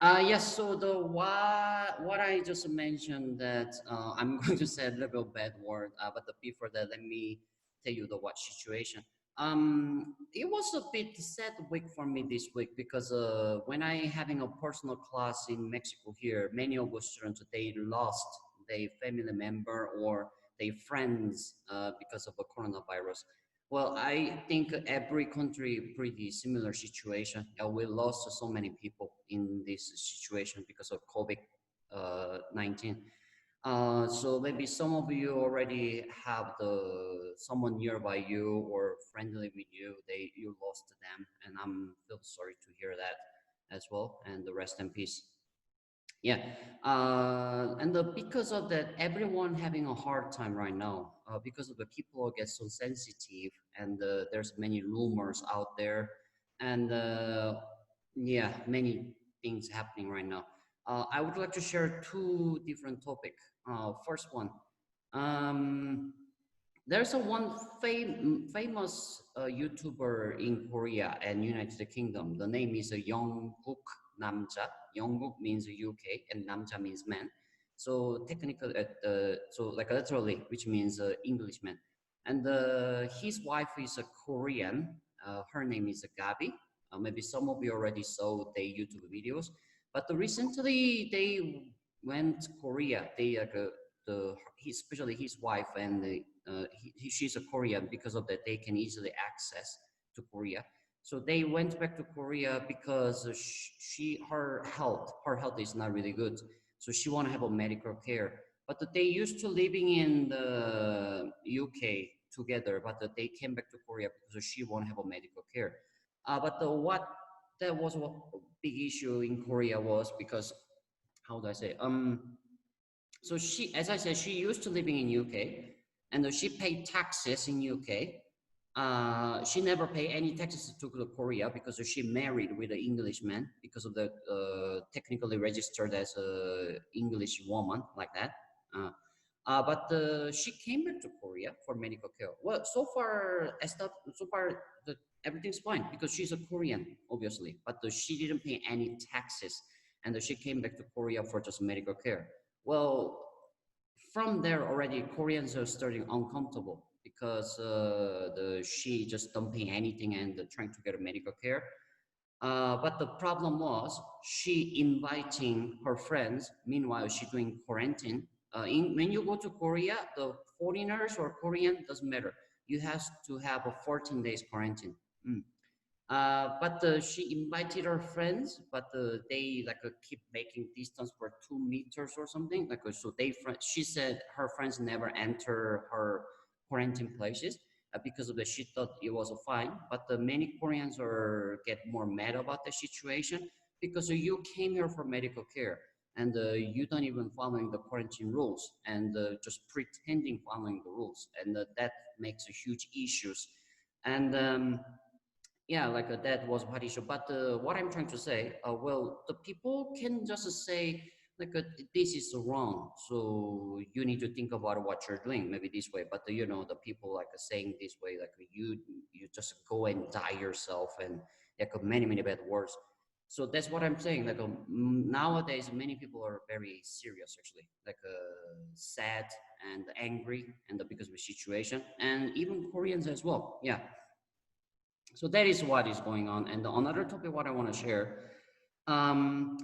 Yes, so the what I just mentioned that I'm going to say a little bad word, but before that, let me tell you the what situation. It was a bit sad week for me this week because when I having a personal class in Mexico here, many of the students they lost their family member or their friends because of the coronavirus. Well, I think every country pretty similar situation. We lost so many people in this situation because of COVID 19. So maybe some of you already have the someone nearby you or friendly with you. You lost them, and I'm feel sorry to hear that as well. And the rest in peace. Yeah, because of that, everyone having a hard time right now. Because of the people get so sensitive, and there's many rumors out there, and yeah, many things happening right now. I would like to share two different topic. First one, um, there's a one famous YouTuber in Korea and United Kingdom. The name is Youngkook Namja. Youngkook means UK and Namja means man. So technically, so like literally, which means Englishman. And his wife is a Korean. Her name is Gabi. Maybe some of you already saw the YouTube videos. But recently they went Korea. They especially his wife and she's a Korean because of that they can easily access to Korea. So they went back to Korea because her health is not really good. So she want to have a medical care. But they used to living in the UK together, but they came back to Korea because she want to have a medical care. But what that was a big issue in Korea was because how do I say so she, as I said, she used to living in UK, and she paid taxes in UK. She never paid any taxes to Korea because she married with an Englishman because of the technically registered as a English woman like that. Uh, but she came back to Korea for medical care. Well, so far everything's fine because she's a Korean, obviously, but she didn't pay any taxes, and she came back to Korea for just medical care. Well, from there already Koreans are starting uncomfortable because she just don't pay anything and trying to get a medical care. But the problem was she inviting her friends. Meanwhile, she doing quarantine. When you go to Korea, the foreigners or Korean doesn't matter. You have to have a 14 days quarantine. Mm. But she invited her friends, but they like keep making distance for 2 meters or something. Like so, she said her friends never enter her quarantine places because of the she thought it was fine. But many Koreans are get more mad about the situation because you came here for medical care and you don't even following the quarantine rules and just pretending following the rules, and that makes a huge issues. And yeah, like that was what issue. But what I'm trying to say, well, the people can just say like this is wrong, so you need to think about what you're doing, maybe this way. But the people like saying this way, like you just go and die yourself, and like many bad words. So that's what I'm saying. Like nowadays, many people are very serious, actually, like sad and angry, and because of the situation, and even Koreans as well. Yeah, so that is what is going on. And another topic what I want to share,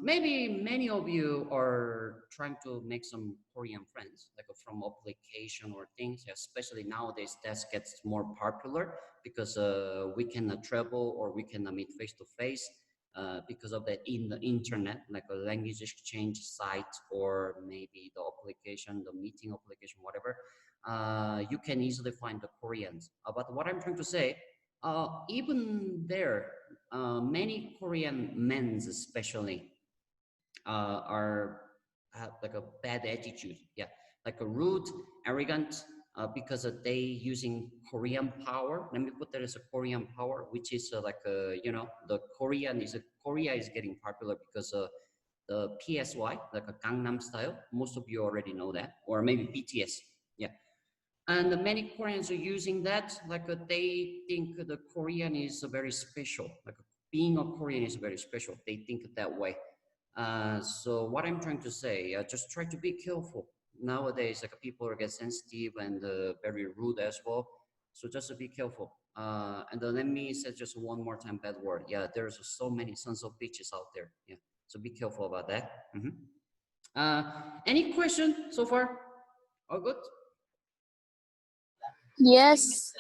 maybe many of you are trying to make some Korean friends, like from application or things, especially nowadays that gets more popular because we can travel or we can meet face to face because of that in the internet, like a language exchange site or maybe the application, the meeting application, whatever. You can easily find the Koreans. But what I'm trying to say, even there, many Korean men's especially are have like a bad attitude. Yeah, like a rude, arrogant, because they using Korean power. Let me put that as a Korean power, which is like the Korea is getting popular because the PSY, like a Gangnam Style. Most of you already know that, or maybe BTS. Yeah, and many Koreans are using that, like they think the Korean is very special. Like being a Korean is very special. They think that way. So what I'm trying to say, just try to be careful. Nowadays, like people get sensitive and very rude as well. So just be careful. And then let me say just one more time bad word. Yeah, there's so many sons of bitches out there. Yeah, so be careful about that. Any question so far? All good? Yes.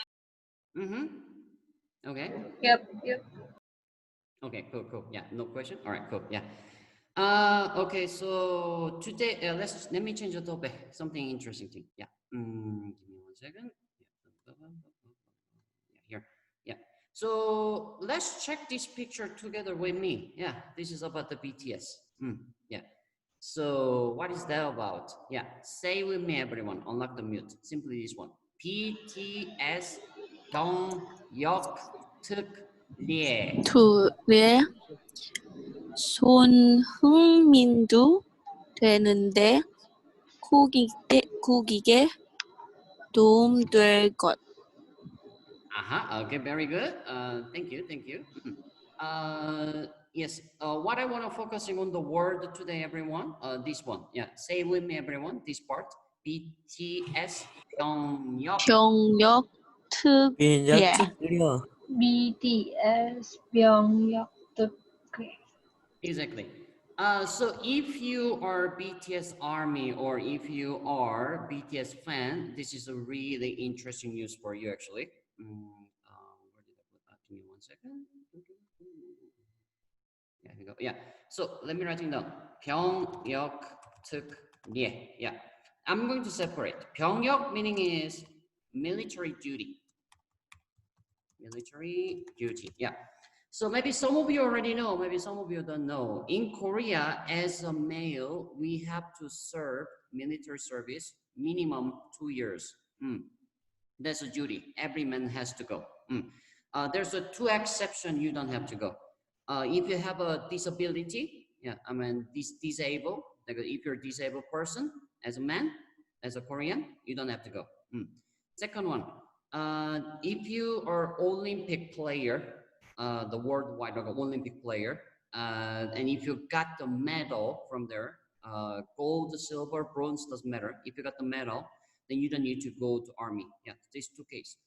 Okay. Yep. Okay, cool. Yeah, no question. All right, cool. Yeah. Okay, so today let me change the topic. Something interesting thing. Yeah. Give me 1 second. Yeah, here. Yeah. So let's check this picture together with me. Yeah, this is about the BTS. Yeah. So what is that about? Yeah, say with me, everyone. Unlock the mute. Simply this one. BTS 병역특례. 둘의 손흥민도 되는데 국익에 도움될 것. Okay, very good. Thank you. Yes. What I want to focusing on the word today, everyone. This one. Yeah. Say with me, everyone. This part. BTS 병역. 병역특례. BTS 병역특례. Exactly. So if you are BTS army or if you are BTS fan, this is a really interesting news for you actually. Where did I put that? Give me 1 second. Yeah, here we go. Yeah. So let me write it down. 병역특례. Yeah. I'm going to separate. 병역 meaning is military duty. Military duty. Yeah. So maybe some of you already know, maybe some of you don't know. In Korea, as a male, we have to serve military service minimum 2 years. That's a duty. Every man has to go. There's a 2 exception you don't have to go. If you have a disability, yeah, I mean disabled. Like if you're a disabled person as a man, as a Korean, you don't have to go. Second one, if you are Olympic player, the worldwide Olympic player, and if you got the medal from there, gold, silver, bronze, doesn't matter. If you got the medal, then you don't need to go to army. Yeah, these 2 cases.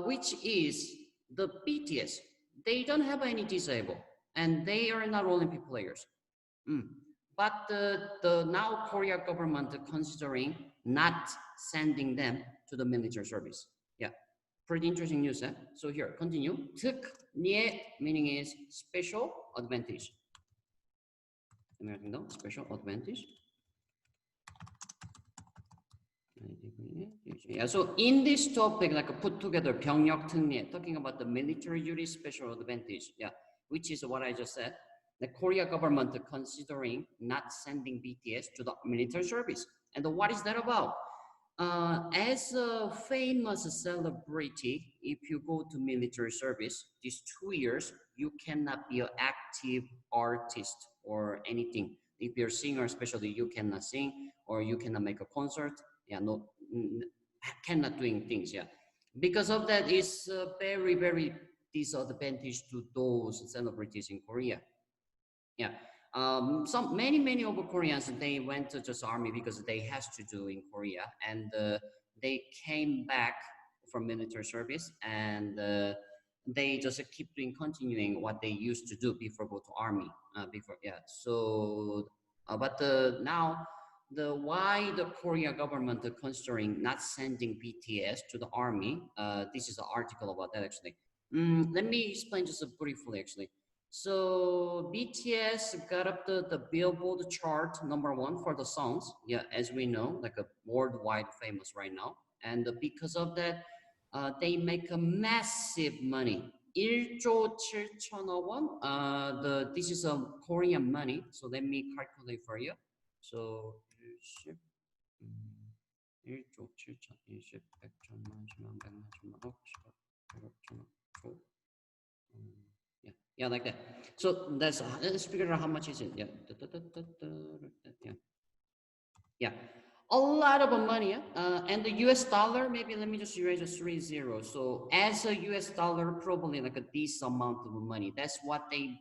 Which is the BTS. They don't have any disabled, and they are not Olympic players. But the now Korea government considering not sending them to the military service. Yeah, pretty interesting news. Eh? So here, continue. 특례 meaning is special advantage. Special advantage. Yeah, so in this topic, like put together 병역특례, talking about the military duty special advantage, yeah, which is what I just said. The Korea government considering not sending BTS to the military service. And what is that about? As a famous celebrity, if you go to military service, these 2 years, you cannot be an active artist or anything. If you're a singer, especially, you cannot sing or you cannot make a concert. Yeah, no, cannot doing things. Yeah, because of that is very disadvantage to those celebrities in Korea. Yeah, many of Koreans, they went to just army because they has to do in Korea, and they came back from military service, and they just keep continuing what they used to do before go to army. Before, yeah. So, but now why the Korea government considering not sending BTS to the army? This is an article about that actually. Let me explain just briefly actually. So BTS got up the Billboard chart #1 for the songs. Yeah, as we know, like a worldwide famous right now. And because of that, they make a massive money. 1조 7천억 원. This is a Korean money. So let me calculate for you. So 1조 7천, 20, 100, 1000만, 10만, 100만, 10만, 100억, 10억, 100억, yeah, like that. So let's figure out how much is it. Yeah, yeah, a lot of money. And the US dollar, maybe let me just erase a 3 zeros. So as a US dollar, probably like this amount of money. That's what they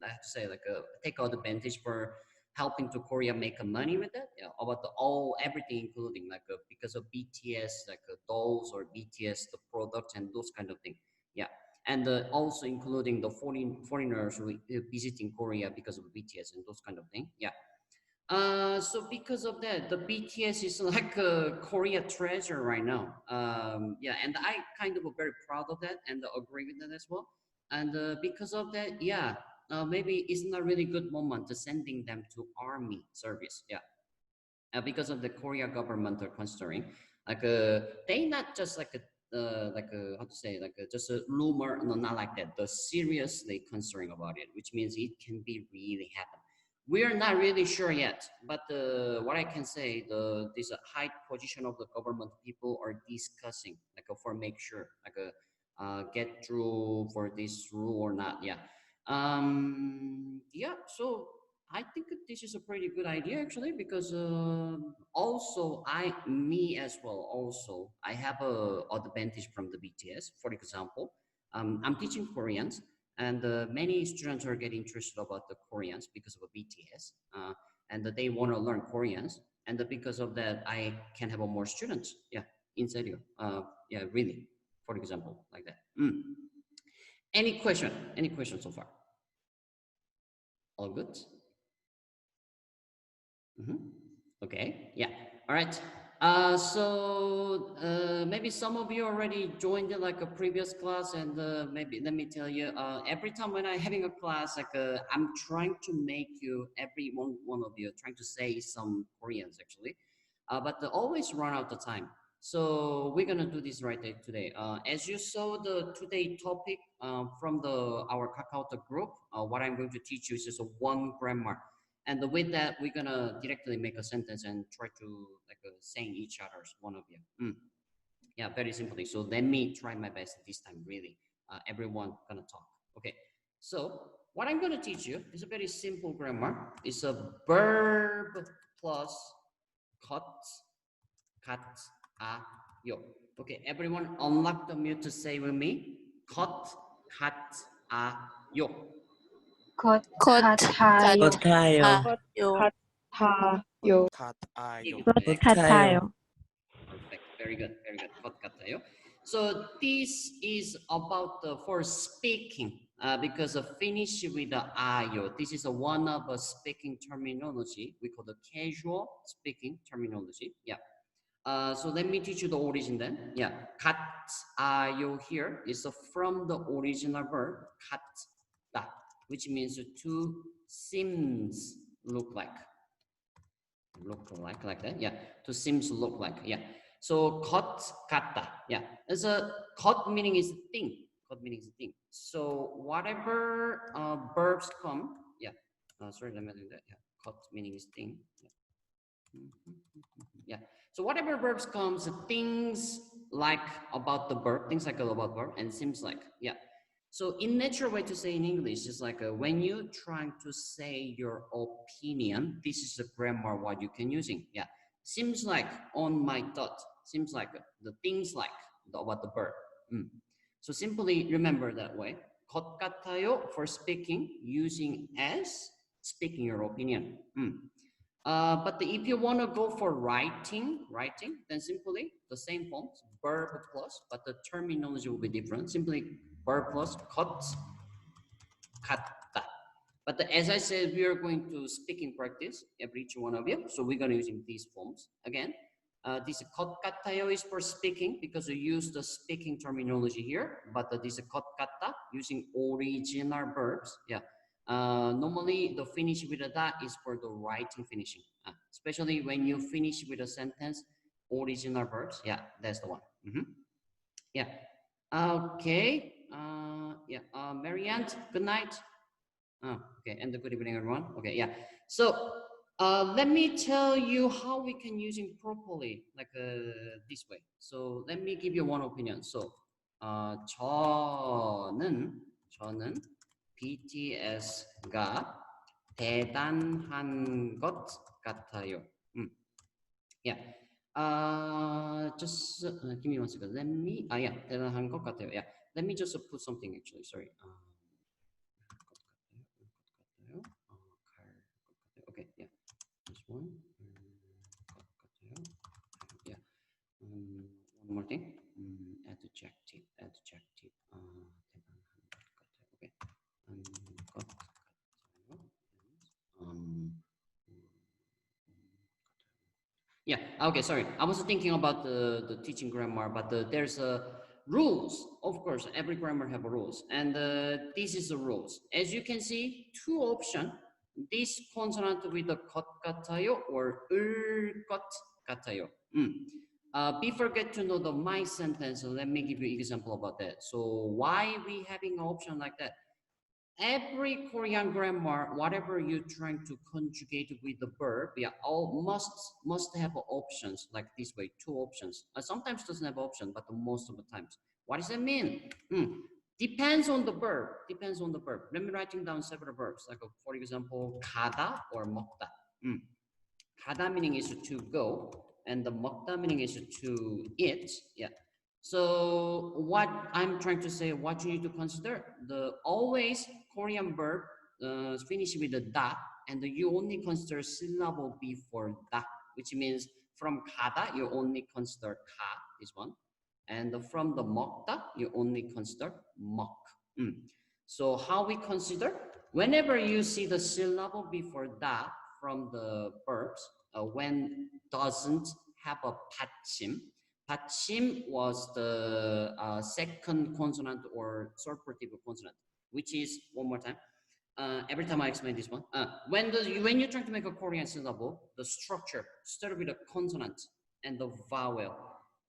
I have to say like take advantage for helping to Korea make money with it. Yeah, about the all everything including like because of BTS like dolls or BTS the products and those kind of thing. Yeah, and also including the foreigners who visiting Korea because of BTS and those kind of thing. Yeah. So because of that, the BTS is like a Korea treasure right now. Yeah, and I kind of very proud of that and agree with that as well. And because of that, yeah, maybe it's not really good moment to sending them to army service. Yeah, because of the Korea government are considering like they not just like a how to say like just a rumor, no, not like that. They're seriously considering about it, which means it can be really happen. We are not really sure yet, but what I can say, this high position of the government people are discussing like for make sure like get through for this rule or not. Yeah, yeah. So I think that this is a pretty good idea actually because also me as well also I have a advantage from the BTS. For example, I'm teaching Koreans and many students are getting interested about the Koreans because of a BTS and they want to learn Koreans and because of that I can have more students. Yeah, inside you. Yeah, really. For example, like that. Any question? Any question so far? All good. Okay, yeah, all right. Maybe some of you already joined like a previous class and maybe let me tell you, every time when I'm having a class, like I'm trying to make you, every one of you trying to say some Koreans actually, but they always run out of time. So we're gonna do this right today. As you saw the today topic from our Kakao group, what I'm going to teach you is just a one grammar. And with that, we're gonna directly make a sentence and try to like saying each other's one of you. Yeah, very simply. So let me try my best this time. Really, everyone gonna talk. Okay. So what I'm gonna teach you is a very simple grammar. It's a verb plus cut, yo. Okay, everyone unlock the mute to say with me. Cut, yo. 컷 컷 같아요. 같아요. 같아요. 같아요. 것 Perfect. 같아요. Perfect. Very good. Very good. 것 같아요. So this is about for speaking because of finish with the ayo. This is one of a speaking terminology. We call the casual speaking terminology. Yeah. So let me teach you the origin then. Yeah. 같아요 here is from the original verb 같다, which means to seems look like that. Yeah, to seems look like. Yeah, so 것 같다. Yeah, it's a 것 meaning is thing. 것 meaning is thing. So whatever verbs come. Yeah, sorry, let me do that. Yeah, 것 meaning is thing. Yeah, so whatever verbs comes, things like about the verb, things like about verb, and seems like. Yeah. So in natural way to say in English is like when you trying to say your opinion, this is the grammar what you can using. Yeah, seems like on my thought, seems like the things like about the verb. So simply remember that way. 것 같아요 for speaking, using as speaking your opinion. But if you want to go for writing, then simply the same form, verb plus, but the terminology will be different. Simply verb plus 것 같다. But as I said, we are going to speaking practice every each one of you. So we're going to using these forms again. This 것 같아요 is for speaking because we use the speaking terminology here. But this 것 같다 using original verbs. Yeah. Normally the finish with a that is for the writing finishing, especially when you finish with a sentence original verbs. Yeah, that's the one. Yeah. Okay. Yeah. Marianne, good night. Okay, and good evening everyone. Okay, yeah. So let me tell you how we can use it properly, like this way. So let me give you one opinion. So 저는 BTS가 대단한 것 같아요. Yeah. Just give me one second. Let me. Yeah, 대단한 것 같아요. Yeah. Let me just put something actually. Sorry. adjective. Okay. Yeah, okay, sorry. I was thinking about the teaching grammar, but there's rules. Of course, every grammar have rules. And this is the rules. As you can see, two options. This consonant with the 것 같아요 or 것 같아요. Before get to know the my sentence, let me give you an example about that. So why we having an option like that? Every Korean grammar, whatever you're trying to conjugate with the verb, yeah, all must have options like this way, two options. Sometimes doesn't have option, but most of the times. What does that mean? Depends on the verb. Depends on the verb. Let me writing down several verbs. Like for example, 가다 or 먹다. 가다 meaning is to go, and the 먹다 meaning is to eat. Yeah. So what I'm trying to say, what you need to consider, the always Korean verb finish with the da, and you only consider syllable before da, which means from 가다 you only consider ka, this one, and from the 먹다 you only consider 먹. So how we consider? Whenever you see the syllable before da from the verbs, when doesn't have a 받침. 받침 was the second consonant or suppurative consonant, which is, one more time, every time I explain this one, when you're trying to make a Korean syllable, the structure start with a consonant and the vowel,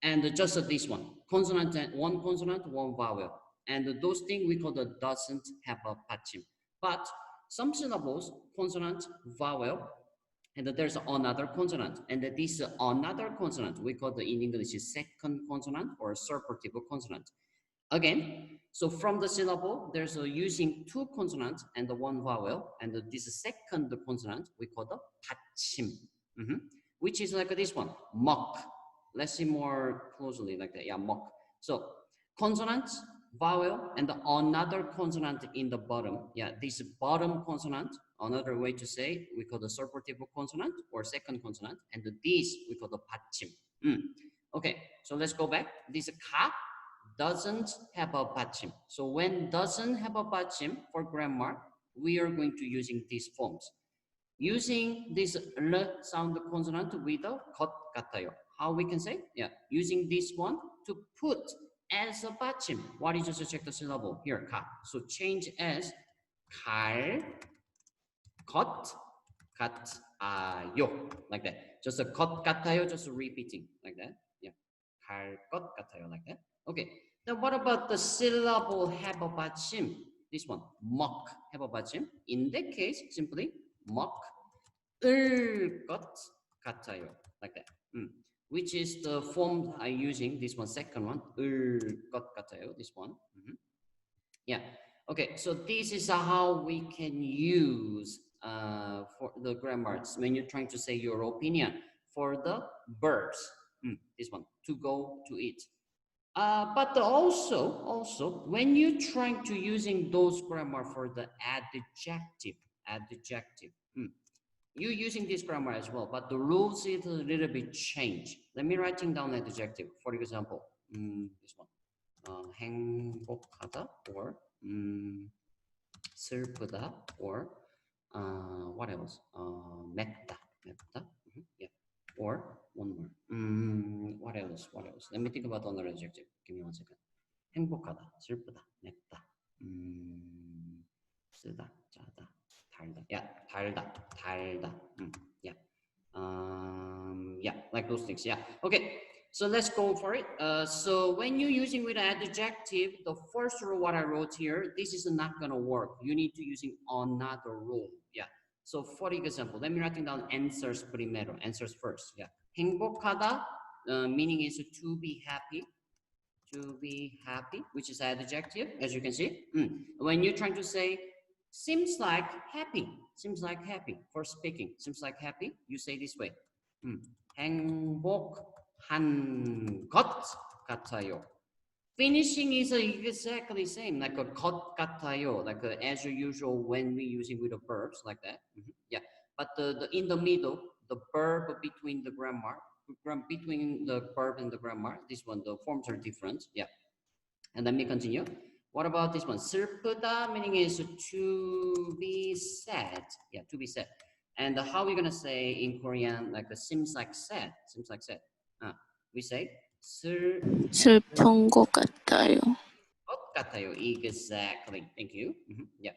and just this one, consonant and one consonant, one vowel, and those things we call the doesn't have a 받침. But some syllables, consonant, vowel, and there's another consonant, and this another consonant we call the in English second consonant or suppurative consonant. Again, so from the syllable there's using two consonants and the one vowel, and this second consonant we call the 받침, which is like this one, 먹. Let's see more closely like that. Yeah, 먹. So consonants, vowel, and another consonant in the bottom. Yeah, this bottom consonant, another way to say, we call the suppurative consonant or second consonant, and this we call the 받침. Okay, so let's go back. This 가 doesn't have a 받침. So when doesn't have a 받침 for grammar, we are going to using these forms. Using this L sound consonant with a 것 같아요. How we can say? Yeah, using this one to put as a 받침. What is just check the syllable here? 가. So change as 갈, 것, 같아요, like that. Just a 것 같아요, just repeating like that. Yeah, 갈 것 같아요, like that. Okay. Then what about the syllable have a 받침? This one, 먹, have a 받침. In that case, simply 먹을 것 같아요, like that. Which is the form I using, this one, second one, 을 것 같아요, this one. Yeah, okay, so this is how we can use for the grammars when you're trying to say your opinion for the verbs. This one, to go, to eat. But also, when you're trying to using those grammar for the adjective, you're using this grammar as well, but the rules is a little bit changed. Let me writing down adjective. For example, this one, 행복하다 or 슬프다 or what else? 맵다. Yeah. Or one more. What else? Let me think about another adjective. Give me 1 second. 행복하다, 슬프다, 맵다, 쓰다, 짜다, 달다. Yeah, 달다. Yeah. Yeah, like those things. Yeah. Okay. So let's go for it. So when you're using with an adjective, the first rule what I wrote here, this is not gonna work. You need to using another rule. Yeah. So for example, let me writing down answers primero. Answers first. Yeah. 행복하다 meaning is to be happy. To be happy, which is adjective, as you can see. When you're trying to say seems like happy for speaking, seems like happy, you say this way. 행복한 것 같아요. Finishing is exactly same, like a 것 같아요, like as usual when we using with the verbs like that. Yeah, but the in the middle, the verb between the grammar, between the verb and the grammar, this one, the forms are different. Yeah, And let me continue. What about this one? 슬프다 meaning is to be sad. Yeah, to be sad. And how are we gonna say in Korean like seems like sad? Seems like sad. We say 슬픈 것 같아요. 것 같아요. Exactly. Thank you. Yeah.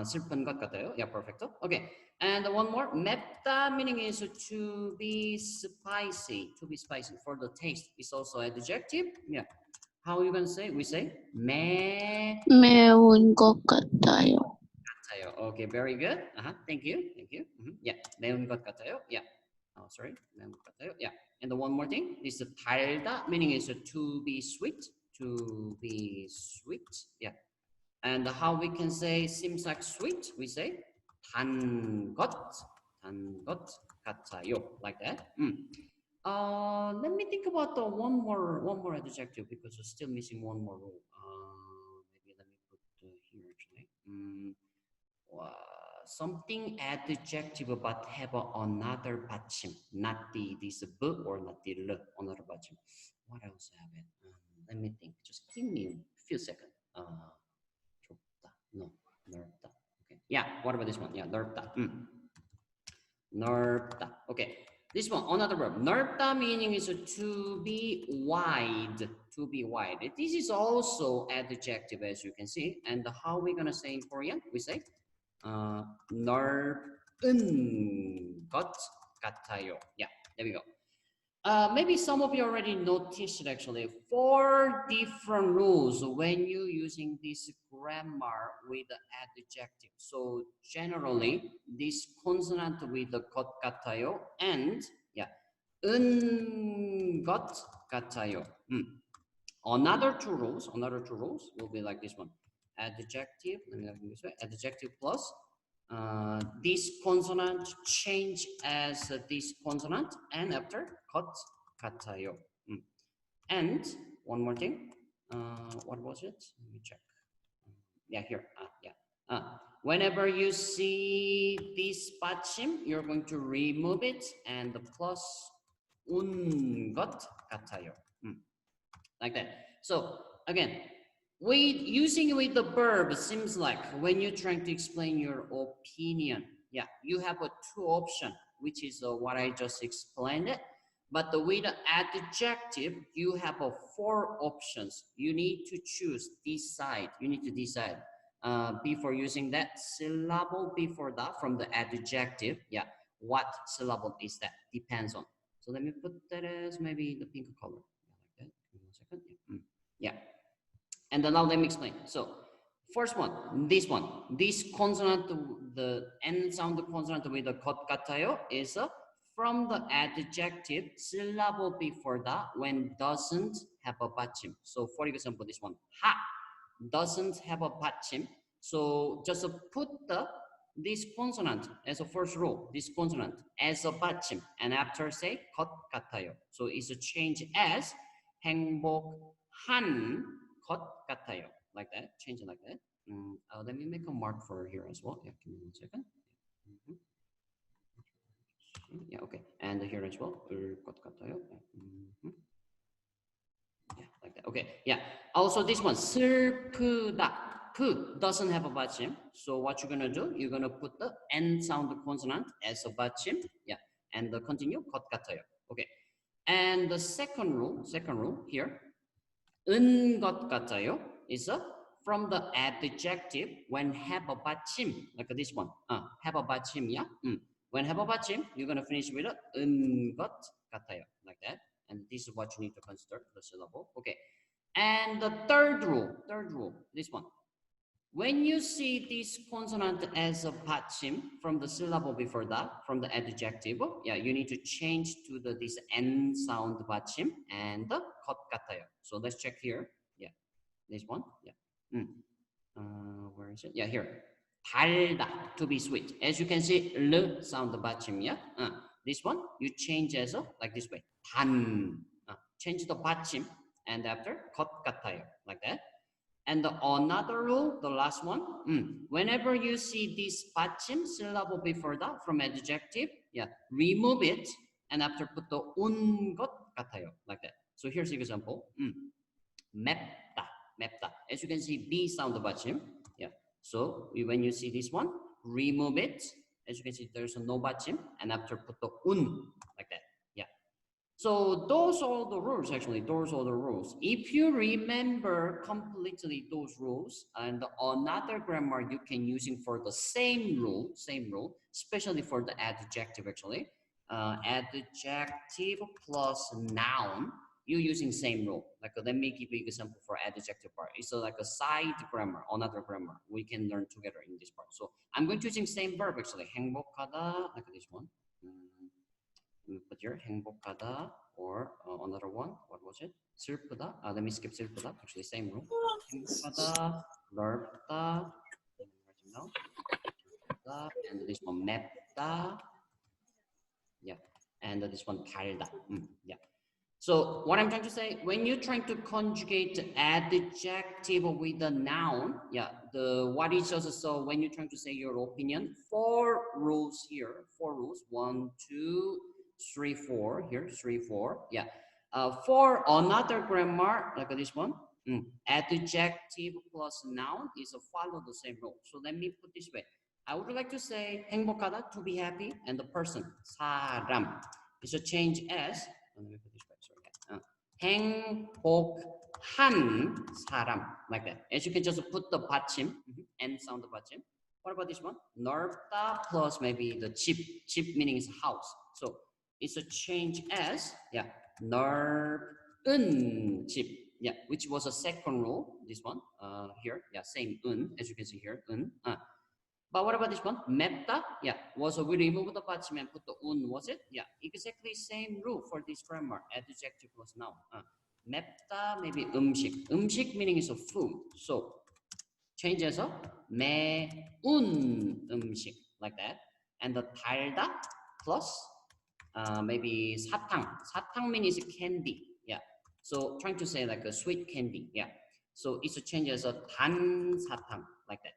슬픈 것 같아요. Yeah, perfect. Okay. And one more. 맵다 meaning is to be spicy. To be spicy for the taste. It's also adjective. Yeah. How are you gonna say? We say 매운 것 같아요. 같아요. Okay, very good. Thank you. Thank you. Yeah. 매운 것 같아요. Yeah. Oh, sorry. 매운 것 같아요. Yeah. And the one more thing is 달다 meaning is to be sweet. To be sweet. Yeah. And how we can say seems like sweet? We say 단 것 같아요. Like that. Let me think about the one more adjective because we're still missing one more rule. Maybe let me put here actually. Something adjective but have another 받침, not this b or not the l, another 받침. What else have it? Let me think. Just give me a few seconds. 좁다. No, 넓다. Okay. Yeah. What about this one? Yeah, 넓다. 넓다. Okay. This one, another verb. 넓다 meaning is to be wide. To be wide. This is also adjective as you can see. And how we're gonna say in Korean? We say 넓은 것 같아요. Yeah, there we go. Maybe some of you already noticed it actually. 4 different rules when you using this grammar with the adjective. So generally, this consonant with the 것 같아요 and yeah, 은 것 같아요. Another two rules will be like this one. Adjective, let me write it this way. Adjective plus this consonant change as this consonant and after 것 같아요. And one more thing. What was it? Let me check. Yeah, here. Whenever you see this 받침, you're going to remove it and the plus 운 것 같아요. Like that. So again, using with the verb seems like when you're trying to explain your opinion, yeah, you have a 2 option, which is what I just explained it. But with the adjective, you have 4 options. You need to choose, decide. You need to decide before using that syllable before that from the adjective. Yeah, what syllable is that? Depends on. So let me put that as maybe the pink color. Like that. Give me 1 second. Yeah. And then now let me explain. So first one, this consonant, the N sound consonant with the 것 같아요 is from the adjective syllable before that when doesn't have a 받침. So for example, this one, 하 doesn't have a 받침. So just put this consonant as a first rule, this consonant as a 받침, and after say 것 같아요. So it's a change as 행복한 것 같아요. Like that, change it like that. Let me make a mark for here as well. Yeah, give me 1 second. Yeah, okay. And here as well. 것 같아요. Yeah, like that. Okay, yeah. Also this one, 슬프다. 프 doesn't have a 받침. So what you're gonna do? You're gonna put the N sound consonant as a 받침. Yeah, and continue 것 같아요. Okay. And the second rule here, 은 것 같아요 is from the adjective when have a 받침, like this one. Have a 받침, yeah. When have a 받침, you're gonna finish with 은 것 같아요, like that. And this is what you need to consider the syllable. Okay. And the third rule, this one. When you see this consonant as a 받침 from the syllable before that, from the adjective, yeah, you need to change to this N sound 받침 and the 것 같아요. So let's check here. Yeah, this one. Yeah. Where is it? Yeah, here. 달다, to be sweet. As you can see, L sound 받침. Yeah. This one you change as like this way. 단. Change the 받침 and after 것 같아요, like that. And another rule, the last one, whenever you see this 받침 syllable before that from adjective, yeah, remove it and after put the 온 것 같아요, like that. So here's an example. 맵다. 맵다. As you can see, B sound 받침. Yeah. So when you see this one, remove it. As you can see, there's no 받침, and after put the un like that. Yeah. So those are the rules. Actually, those are the rules. If you remember completely those rules, and another grammar you can using for the same rule, especially for the adjective. Actually, adjective plus noun. You using same rule. Like let me give you an example for adjective part. It's like a side grammar, another grammar we can learn together in this part. So I'm going to using same verb actually. 행복하다, like this one. Put here 행복하다, or another one. What was it? 슬프다. Let me skip 슬프다. Actually same rule. 행복하다, 넓다, and this one 맵다. Yeah, and this one 달다. Yeah. So what I'm trying to say, when you're trying to conjugate adjective with a noun, yeah, what is also, so when you're trying to say your opinion, 4 rules here, 4 rules, 1, 2, 3, 4, here, 3, 4, yeah. For another grammar, like this one, adjective plus noun is follow the same rule. So let me put this way. I would like to say 행복하다, to be happy, and the person, 사람, is a change as, let me put this way. 행복한 사람, like that. As you can just put the 받침, and sound the 받침. What about this one? 넓다 plus maybe the 집 meaning is house. So it's a change as, yeah, 넓은 집, yeah, which was a second rule. This one, here, yeah, same as you can see here, But what about this one? 맵다, yeah, was we remove the 받침 and put the was it? Yeah, exactly same rule for this grammar, adjective plus noun. 맵다, maybe 음식. 음식 meaning is a food. So change as a 매운 음식, like that. And the 달다 plus maybe 사탕. 사탕 means candy. Yeah. So trying to say like a sweet candy. Yeah. So it's a change as a 단 사탕, like that.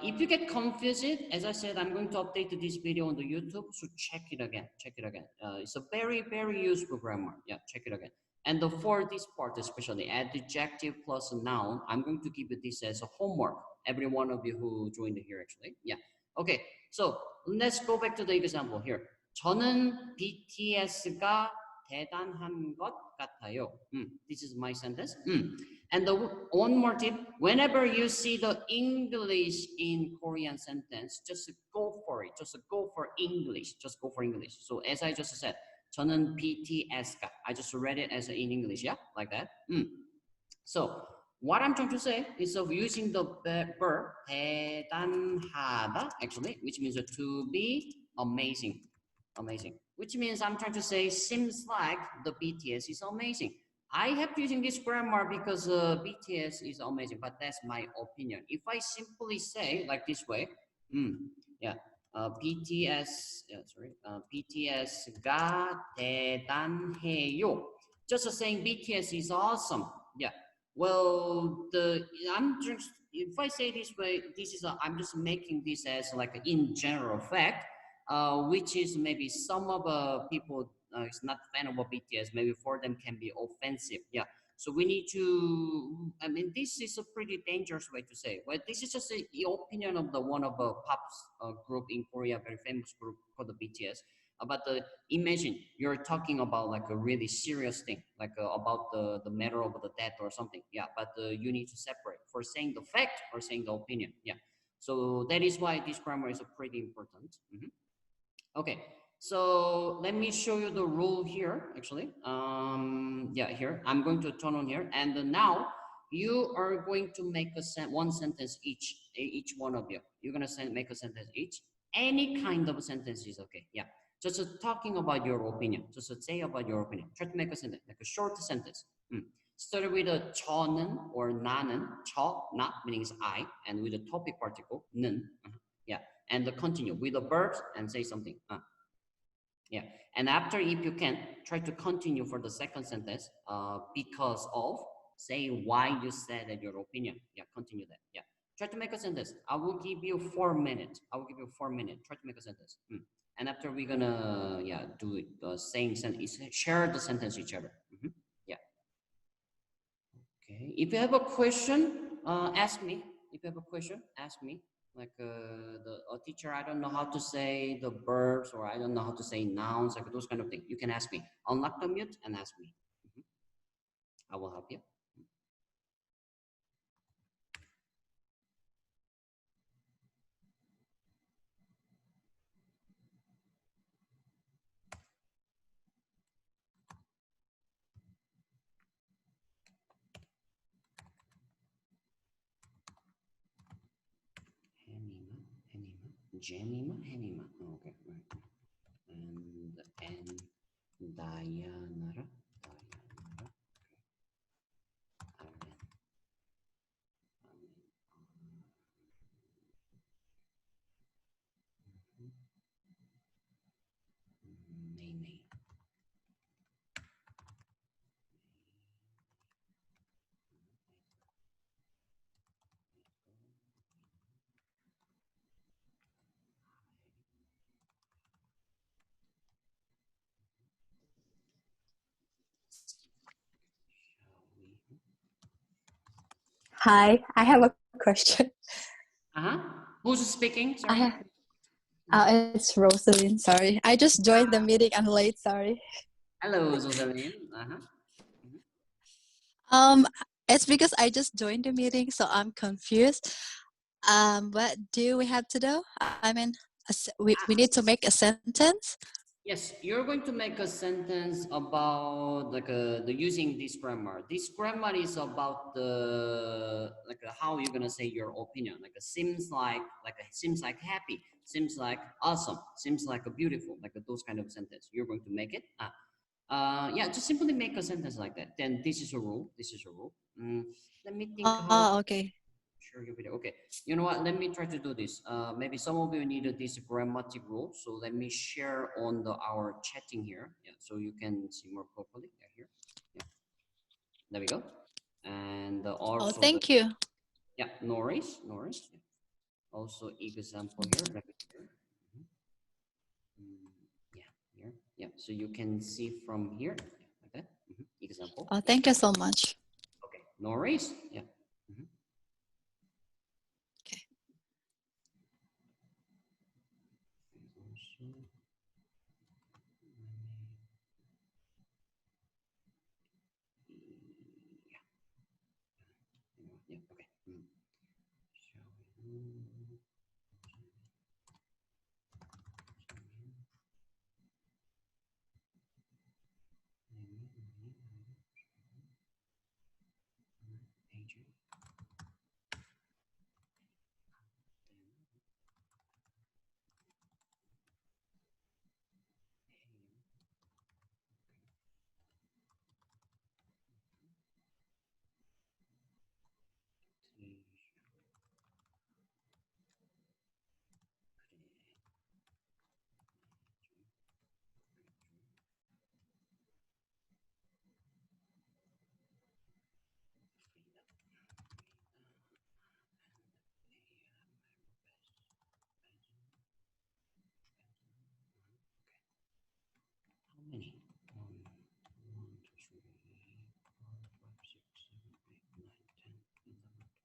If you get confused, as I said, I'm going to update this video on the YouTube, so check it again. It's a very, very useful grammar. Yeah, check it again. And for this part, especially adjective plus noun, I'm going to give you this as a homework. Every one of you who joined here, actually. Yeah. Okay. So let's go back to the example here. 저는 BTS가 대단한 것 같아요. This is my sentence. And one more tip, whenever you see the English in Korean sentence, just go for it. Just go for English. So as I just said, 저는 BTS가. I just read it as in English, yeah, like that. So what I'm trying to say is of using the verb 대단하다, actually, which means to be amazing. Which means I'm trying to say seems like the BTS is amazing. I have to using this grammar because BTS is amazing, but that's my opinion. If I simply say like this way, BTS가 대단해요. Just saying BTS is awesome. Yeah. Well, if I say this way, I'm just making this as like in general fact. Which is maybe some of people is not fan of BTS. Maybe for them can be offensive. Yeah. So we need to. I mean, this is a pretty dangerous way to say. Well, this is just the opinion of one of the pop group in Korea, very famous group called the BTS. But imagine you're talking about like a really serious thing, like about the matter of the death or something. Yeah. But you need to separate for saying the fact or saying the opinion. Yeah. So that is why this grammar is pretty important. Okay, so let me show you the rule here, actually. Yeah, here, I'm going to turn on here. And now you are going to make one sentence each one of you. You're going to make a sentence each. Any kind of sentence is okay, yeah. Just talking about your opinion. Just say about your opinion. Try to make a sentence, like a short sentence. Start with a 저는 or 나는, 저, 나, meaning is I, and with a topic particle, 는, yeah. And continue with the verbs and say something. Yeah. And after, if you can, try to continue for the second sentence because of, say why you said that your opinion. Yeah, continue that. Yeah. Try to make a sentence. I will give you 4 minutes. Try to make a sentence. And after we're gonna, yeah, do it, same sentence, share the sentence each other. Yeah. Okay. If you have a question, ask me. If you have a question, ask me. Like a teacher, I don't know how to say the verbs, or I don't know how to say nouns, like those kind of things. You can ask me. Unlock the mute and ask me. I will help you. Jemima, Henima. Oh, okay, right. And Dayanara, Dayanara. Okay. May, May. Hi, I have a question. Who's speaking? I Sorry. have, it's Rosalind. Sorry, I just joined the meeting. I'm late. Sorry. Hello, Rosalind. It's because I just joined the meeting, so I'm confused. What do we have to do? I mean, we need to make a sentence. Yes, you're going to make a sentence about like the using this grammar. This grammar is about the how you're gonna say your opinion. Seems like happy, seems like awesome, seems like a beautiful, those kind of sentence. You're going to make it. Yeah, just simply make a sentence like that. Then this is a rule. This is a rule. Let me think how. Oh, okay. Share your video. Okay, you know what? Let me try to do this. Maybe some of you need this grammatic rule. So let me share on our chatting here. Yeah, so you can see more properly. Yeah, here. Yeah, there we go. And also. Oh, thank you. Yeah, no worries, no worries. Yeah. Also example here. Right here. Yeah, here. Yeah, so you can see from here. Yeah, like that. Example. Oh, thank you so much. Okay, no worries. Yeah. Okay. Yeah, okay. How many? 1, 2, 3, 4, 5, 6, 7, 8, 9, 10, 11, 12,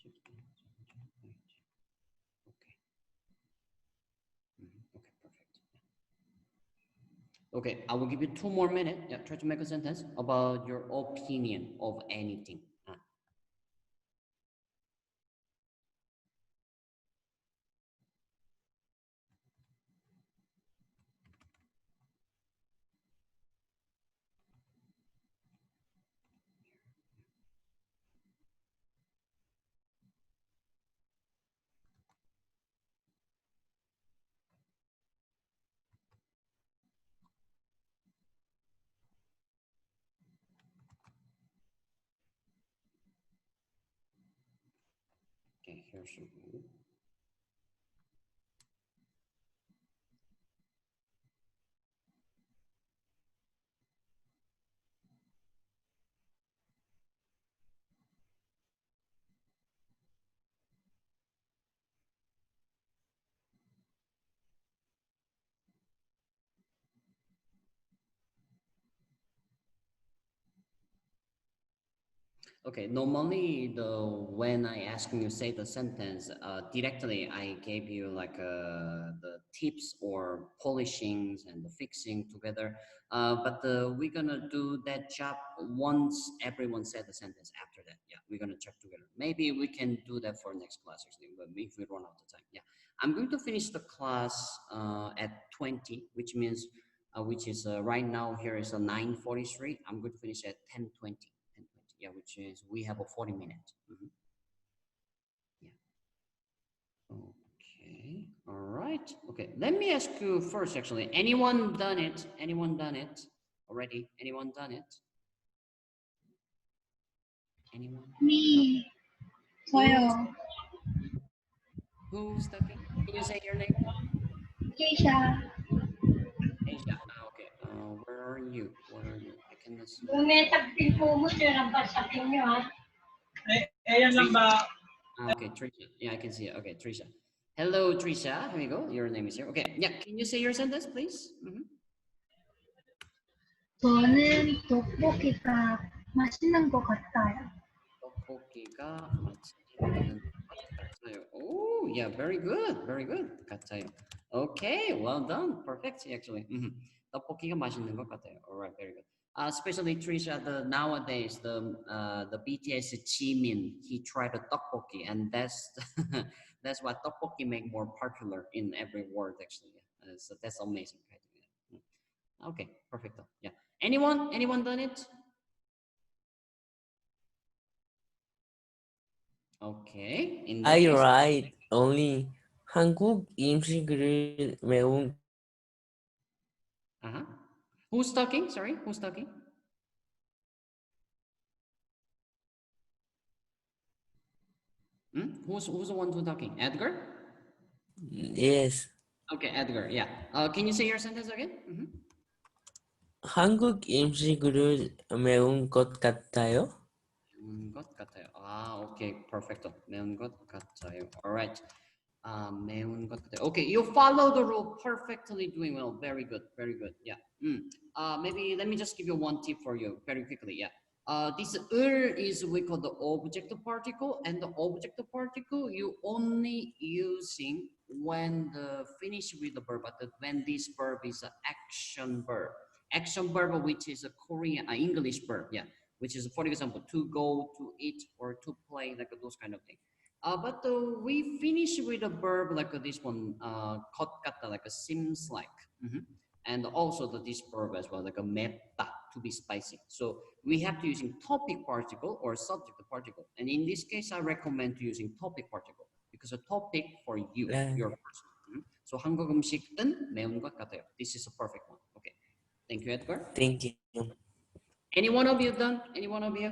13, 14, 15, 16, 17, 18. Okay. Okay, perfect. Okay, I will give you 2 more minutes. Yeah, try to make a sentence about your opinion of anything. Okay, here's a rule. Okay, normally when I ask you say the sentence directly, I gave you like the tips or polishings and the fixing together. But we're gonna do that job once everyone said the sentence. After that, yeah, we're gonna check together. Maybe we can do that for next class actually, but if we run out of time, yeah. I'm going to finish the class at 20, which means which is right now here is a 9:43. I'm going to finish at 10:20. Yeah, which is we have a 40 minutes. Yeah. Okay. All right. Okay. Let me ask you first. Actually, anyone done it? Anyone done it already? Anyone done it? Anyone? Me. 저요. Who's talking? Can you say your name? Keisha. Asia. Okay. Where are you? Where are you? I cannot see. May tagpil po mo siya lang ba sa inyo, ha? Ayan lang ba? Okay, Trisha. Yeah, I can see it. Okay, Trisha. Hello, Trisha. Here we go. Your name is here. Okay. Yeah. Can you say your sentence, please? 저는 떡볶이가 맛있는 것 같아요. 떡볶이가 맛있는 것 같아요. Oh, yeah, very good, very good. 같아요. Okay, well done, perfect. Actually, 떡볶이가 맛있는 것 같아요. All right, very good. Especially Trisha, nowadays the BTS Jimin, he tried a tteokbokki, and that's that's what tteokbokki make more popular in every word actually. So that's amazing. Okay, perfect. Yeah. Anyone done it? Okay. In that I case, write only 한국 음식을 매운 Who's talking? Sorry, who's talking? Who's the one who's talking? Edgar? yes. Okay, Edgar. Yeah. Can you say your sentence again? 한국 음식을 매운 것 같아요. 매운 것 같아요. Okay, perfecto. 매운 것 같아요. All right. 매운 것 같아요. Okay, you follow the rule perfectly, doing well. Very good, very good. Yeah. Maybe let me just give you one tip for you very quickly. Yeah. This 을 is we call the object particle, and the object particle you only using when the finish with the verb, but when this verb is an action verb. Action verb, which is a Korean, English verb. Yeah. Which is, for example, to go, to eat, or to play, like those kind of things. But we finish with a verb like this one, 것 같다, like a seems like, and also this verb as well, like a 맵다, to be spicy. So we have to using topic particle or subject particle, and in this case, I recommend to using topic particle because a topic for you, your person. So 한국 음식은 매운 것 같아요. This is a perfect one. Okay, thank you, Edgar. Thank you. Any one of you done? Any one of you?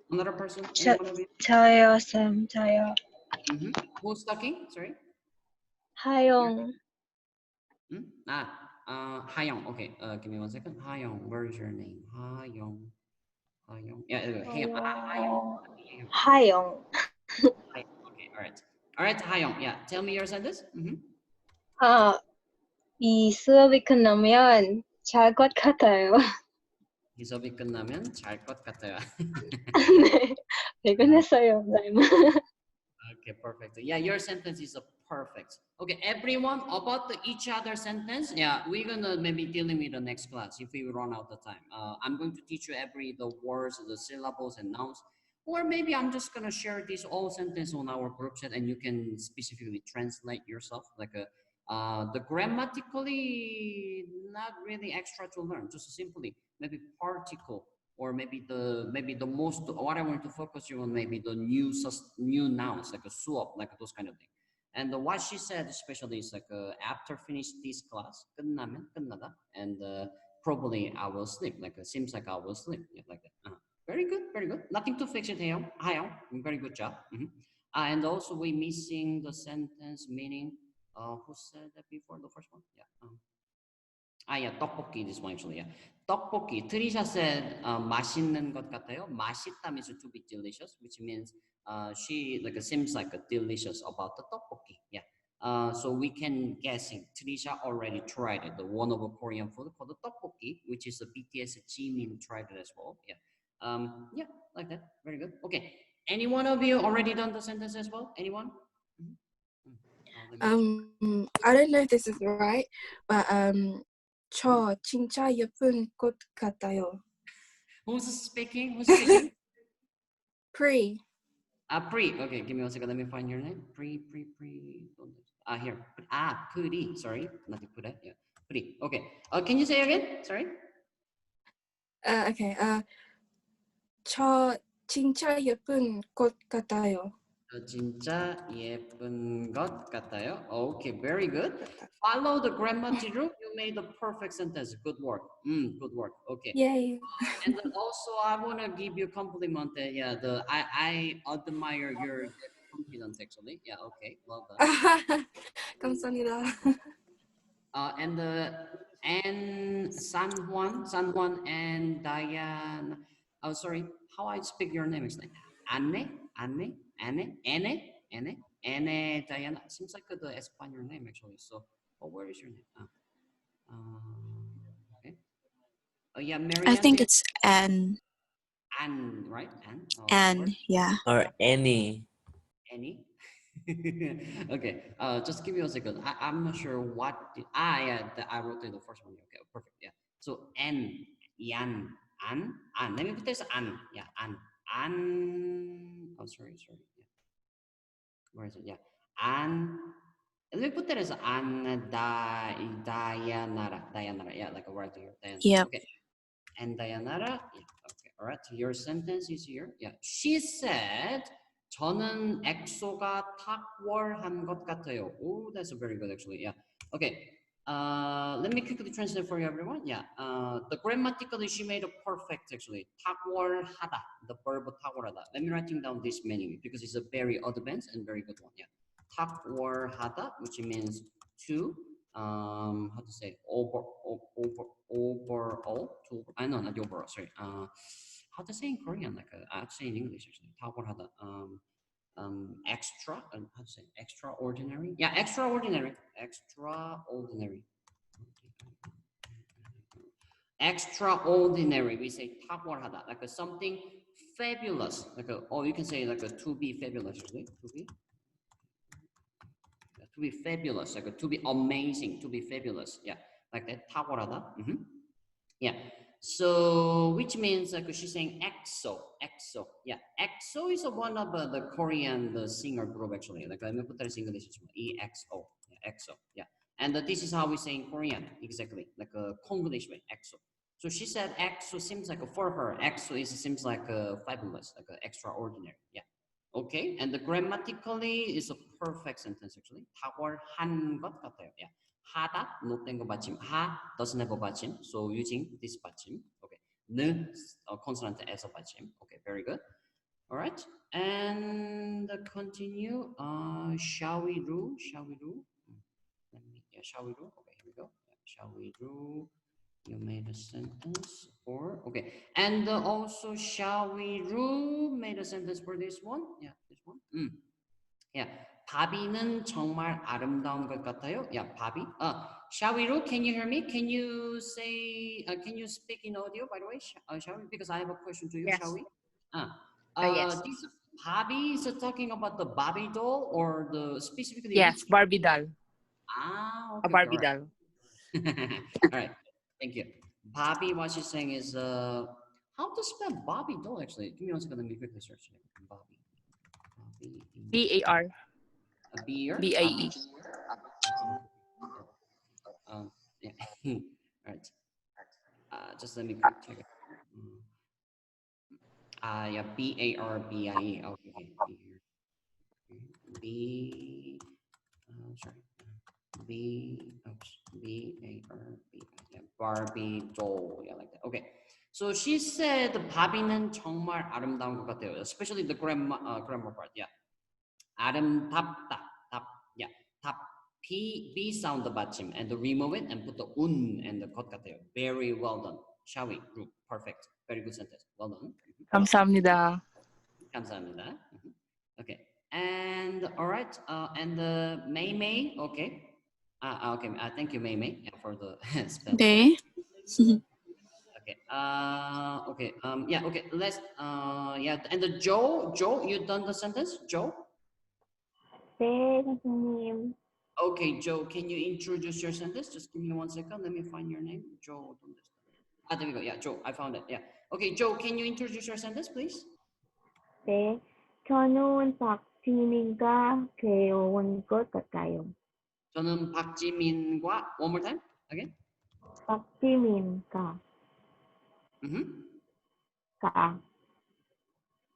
Another person? Any one of you? 저요, 쌤, 저요. Who's talking? Sorry. 하영. Hayoung. Okay. Give me 1 second. Hayoung. Where is your name? Hayoung. Hayoung. Yeah. Hayoung. 하영. Okay. All right. All right. Hayoung. Yeah. Tell me your sentence. 이 수업이 끝나면 잘 것 같아요. 이 수업이 끝나면 잘 것 같아요. 네, 퇴근했어요, 쌤. Okay, perfect. Yeah, your sentence is perfect. Okay, everyone, about each other sentence, yeah, we're gonna maybe dealing with the next class if we run out of time. I'm going to teach you the words, the syllables and nouns, or maybe I'm just gonna share this all sentence on our group chat and you can specifically translate yourself, like the grammatically not really extra to learn, just simply maybe particle, or maybe the most what I want to focus you on, maybe the new nouns like a suop, like those kind of things. And what she said especially is like after finish this class 끝나면 끝나다, and probably I will sleep, like seems like I will sleep, yeah, like that. Very good, very good. Nothing to fix it here. Hayoung, very good job. And also we missing the sentence meaning. Who said that before, the first one? Yeah. Yeah, 떡볶이, this one actually, yeah. 떡볶이, Trisha said, 맛있는 것 같아요. 맛있다 means to be delicious, which means she seems like delicious about the 떡볶이, yeah. So we can guessing, Trisha already tried it, the one of a Korean food called the 떡볶이, which is the BTS Jimin tried it as well, yeah. Yeah, like that. Very good. Okay. Any one of you already done the sentence as well? Anyone? I don't know if this is right, but 저 진짜 예쁜 꽃 같아요. Who's speaking? Who's speaking? Pre. Pri. Okay, give me 1 second. Let me find your name. Pri. Here. Pri. Sorry, not the Pri. Yeah, Pri. Okay. Can you say again? Sorry. Okay. 저 진짜 예쁜 꽃 같아요. 진짜 예쁜 것 같아요. Okay, very good. Follow the grammatic rule. You made the perfect sentence. Good work. Good work. Okay. Yay. And then also, I want to give you a compliment. Yeah, I admire your confidence actually. Yeah. Okay. Well done. 감사합니다. And San Juan and Diane. Oh, sorry. How I speak your name is like Anne, Diana. Seems like the Espanol name actually. So, where is your name? Okay. Oh yeah, Marianne. I think it's Anne. Anne, right? Anne. Anne, yeah. Or any. Any. Okay. Just give me a second. I'm not sure what. Yeah. I wrote in the first one. Okay. Perfect. Yeah. So N, Yan, An. Let me put this An. Yeah. An. Oh, sorry. Yeah. Where is it? Yeah. An. Let me put that as An Dayanara. Yeah, like a word here. Yeah. Okay. And Dayanara. Yeah. Okay. All right. So your sentence is here. Yeah. She said, 저는 엑소가 탁월한 것 같아요. Oh, that's very good actually. Yeah. Okay. Let me quickly translate for you, everyone. Yeah. The grammatically she made a perfect actually. 탁월하다. The verb 탁월하다. Let me writing down this meaning because it's a very advanced and very good one. Yeah. 탁월하다, which means to how to say overall to no, not overall. Sorry. How to say in Korean? Like I have to say in English actually. 탁월하다. Extra. How to say extraordinary? Yeah, extraordinary. Extraordinary. We say 탁월하다, like something fabulous. Like or you can say like to be fabulous. Actually, to be fabulous, like to be amazing, to be fabulous. Yeah, like that. 탁월하다. Yeah. So, which means like she's saying EXO. Yeah, EXO is one of the Korean singer group actually. Like let me put that in English. EXO. Yeah, EXO. Yeah, and this is how we say in Korean exactly, like a Konglish way. EXO. So she said EXO seems like for her EXO seems like fabulous, like extraordinary. Yeah. Okay, and the grammatically is a perfect sentence actually. 탁월한 것 같아요. Yeah. 하다, not 된 거 받침. 하 doesn't have a 받침, so using this 받침. Okay. 는 consonant as a 받침. Okay, very good. All right, and continue. Shall we do? Let me. Yeah, shall we do? Okay, here we go. Yeah, shall we do? You made a sentence for okay, and also shall we do made a sentence for this one. Yeah, this one. Yeah. 바비는 정말 아름다운 것 같아요. Yeah, 바비. Shall we do? Can you hear me? Can you say? Can you speak in audio? By the way, shall we? Because I have a question to you. Yes. Shall we? Yes. This Barbie is talking about the Barbie doll or the specifically? Yes, Barbie doll. Okay, A Barbie all right. doll. All right. Thank you. Barbie, what she's saying is, how to spell Barbie doll actually? Give me 1 second. Let me quickly search it. Barbie. B-A-R. Beer. B-A-E. Yeah. All right. Just let me quick check it. Yeah, B-A-R-B-I-E. Okay. Sorry. B-A-R-B-I. Yeah, Barbie doll. Yeah, like that. Okay. So she said, 바비는 정말 아름다운 것 같아요. Especially the grammar part. Yeah. 아름답다. Yeah. 답. B sound the 받침 and remove it and put the and the 것 같아요. Very well done. Shall we? Group. Perfect. Very good sentence. Well done. 감사합니다. 감사합니다. Okay. And all right. And May. Okay. Okay. Thank you, May, for the spell. 네. Okay. Okay. Yeah. Okay. Let's. Yeah. And the Joe, you done the sentence, Joe? 네, 선생님. Okay, Joe. Can you introduce your sentence? Just give me 1 second. Let me find your name, Joe. Ah, there we go. Yeah, Joe. I found it. Yeah. Okay, Joe. Can you introduce your sentence, please? 네, 저는 박지민과 괴로운 것 같아요. 저는 박지민과 one more time again. 박지민과 Mm-hmm.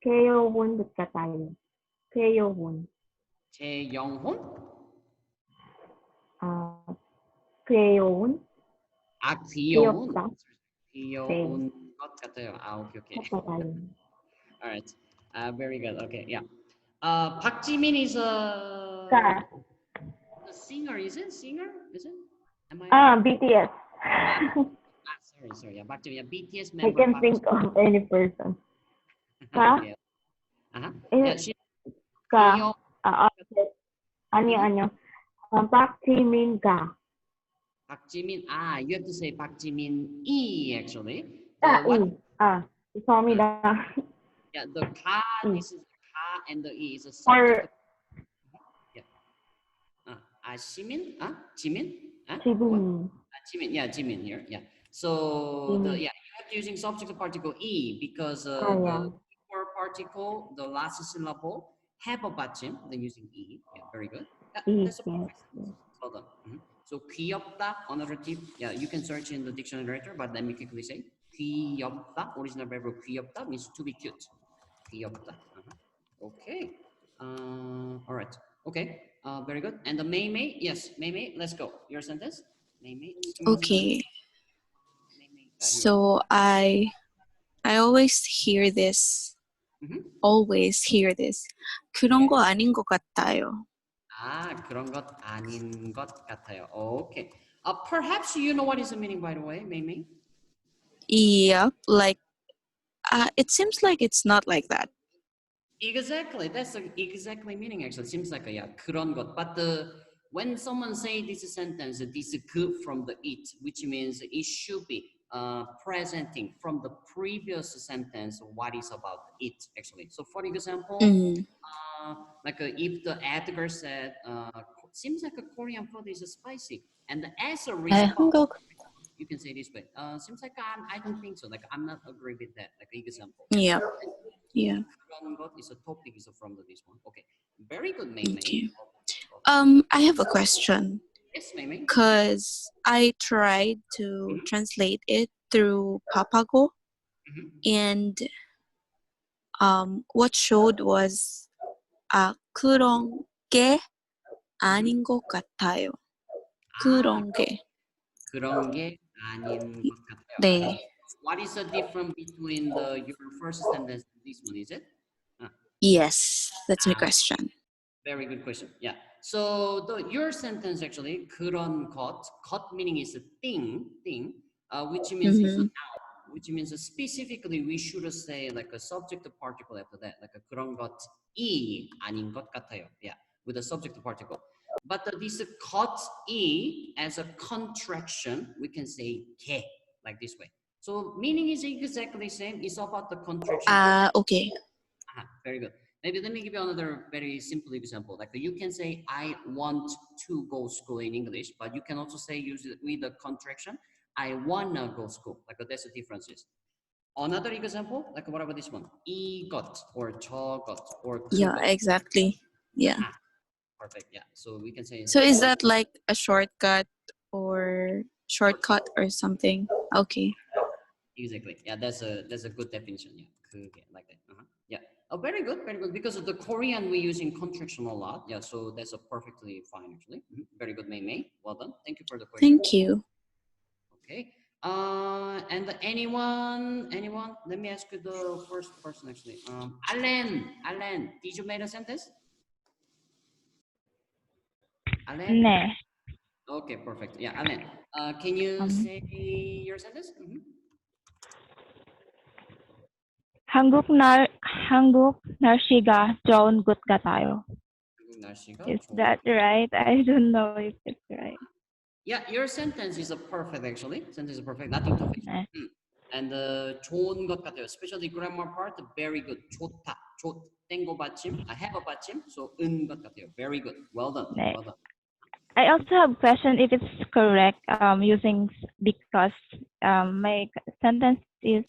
괴로운 것 같아요. 괴로운. 재영혼? 괴로운. 아, 귀여운. 귀엽다. 귀여운 것 같아요. 아, 오케이. 것 같아요. All right. Very good. Okay, yeah. 박지민 is a singer, is it? Singer? Is it? Am I? BTS. Sorry. Yeah, 박지민. Yeah, BTS I member. can think of any person. Yeah. Yeah, she. 아니요. 박지민가. 박지민. You have to say 박지민 E actually. 죄송합니다. Yeah, the ka. This is ka, and the E is a subject. Jimin? Jimin? 지민. Jimin, yeah, Jimin here, yeah. So you have to using subject particle E because the before particle, the last syllable have a 받침, then using E. Yeah, very good. That's a perfect sentence. Well done. So 귀엽다, another tip. Yeah, you can search in the dictionary later, but let me quickly say 귀엽다. Original verb 귀엽다 means to be cute. 귀엽다. Okay. All right. Okay. Very good. And the May, yes, May, let's go. Your sentence, May. Okay. So I always hear this. Always hear this. 그런 거 아닌 것 같아요. 그런 것 아닌 것 같아요. Okay. Perhaps you know what is the meaning, by the way, May? Yep. Like, it seems like it's not like that. Exactly. That's the exactly meaning. Actually, seems like 그런 것. But when someone say this sentence, this good from the it, which means it should be presenting from the previous sentence what is about it actually. So for example, like if the Edgar said, seems like a Korean food is spicy, and as a response, you can say this way. Seems like I don't think so. Like I'm not agree with that. Like example. Yeah. 그런 것 is a topic is from this one. Okay. Very good, May. Okay. I have a question. Yes, May. Because I tried to translate it through Papago, and what showed was 그런 게 아닌 것 같아요. 그런 게. 그런 게 아닌 것 같아요. 네. What is the difference between your first sentence and this one? Is it? Yes, that's my question. Very good question. Yeah. So your sentence actually 그런 것 meaning is a thing, which means it's a noun, which means specifically we should say like a subject particle after that, like a 그런 것이 아닌 것 같아요. Yeah, with a subject particle. But this 것이 as a contraction, we can say 게 like this way. So meaning is exactly same. It's about the contraction. Okay. Very good. Maybe let me give you another very simple example. Like you can say, I want to go school in English, but you can also say use it with the contraction. I wanna go school. Like that's the differences. Another example, like what about this one? 이것 or 저것 or 그것. Yeah, exactly. Yeah. Perfect. Yeah. So we can say. So is that like a shortcut or something? Okay. Exactly. Yeah, that's a good definition. Yeah, 그게, like that. Yeah. Oh, very good, very good. Because of the Korean, we using contraction a lot. Yeah, so that's a perfectly fine actually. Very good, May. Well done. Thank you for the question. Thank you. Okay. And anyone? Let me ask you the first person actually. Alan, did you make a sentence? Alan? 네. Okay, perfect. Yeah, Alan. Can you say your sentence? 한국 날씨가 좋은 것 같아요. Is that right? I don't know if it's right. Yeah, your sentence is a perfect actually. Sentence is perfect. Nothing to fix. And 좋은 것 같아요. Especially grammar part, very good. 좋다. 땡고 받침. I have a 받침. So 것 같아요. Very good. Well done. 네. Well done. I also have a question if it's correct using because my sentence is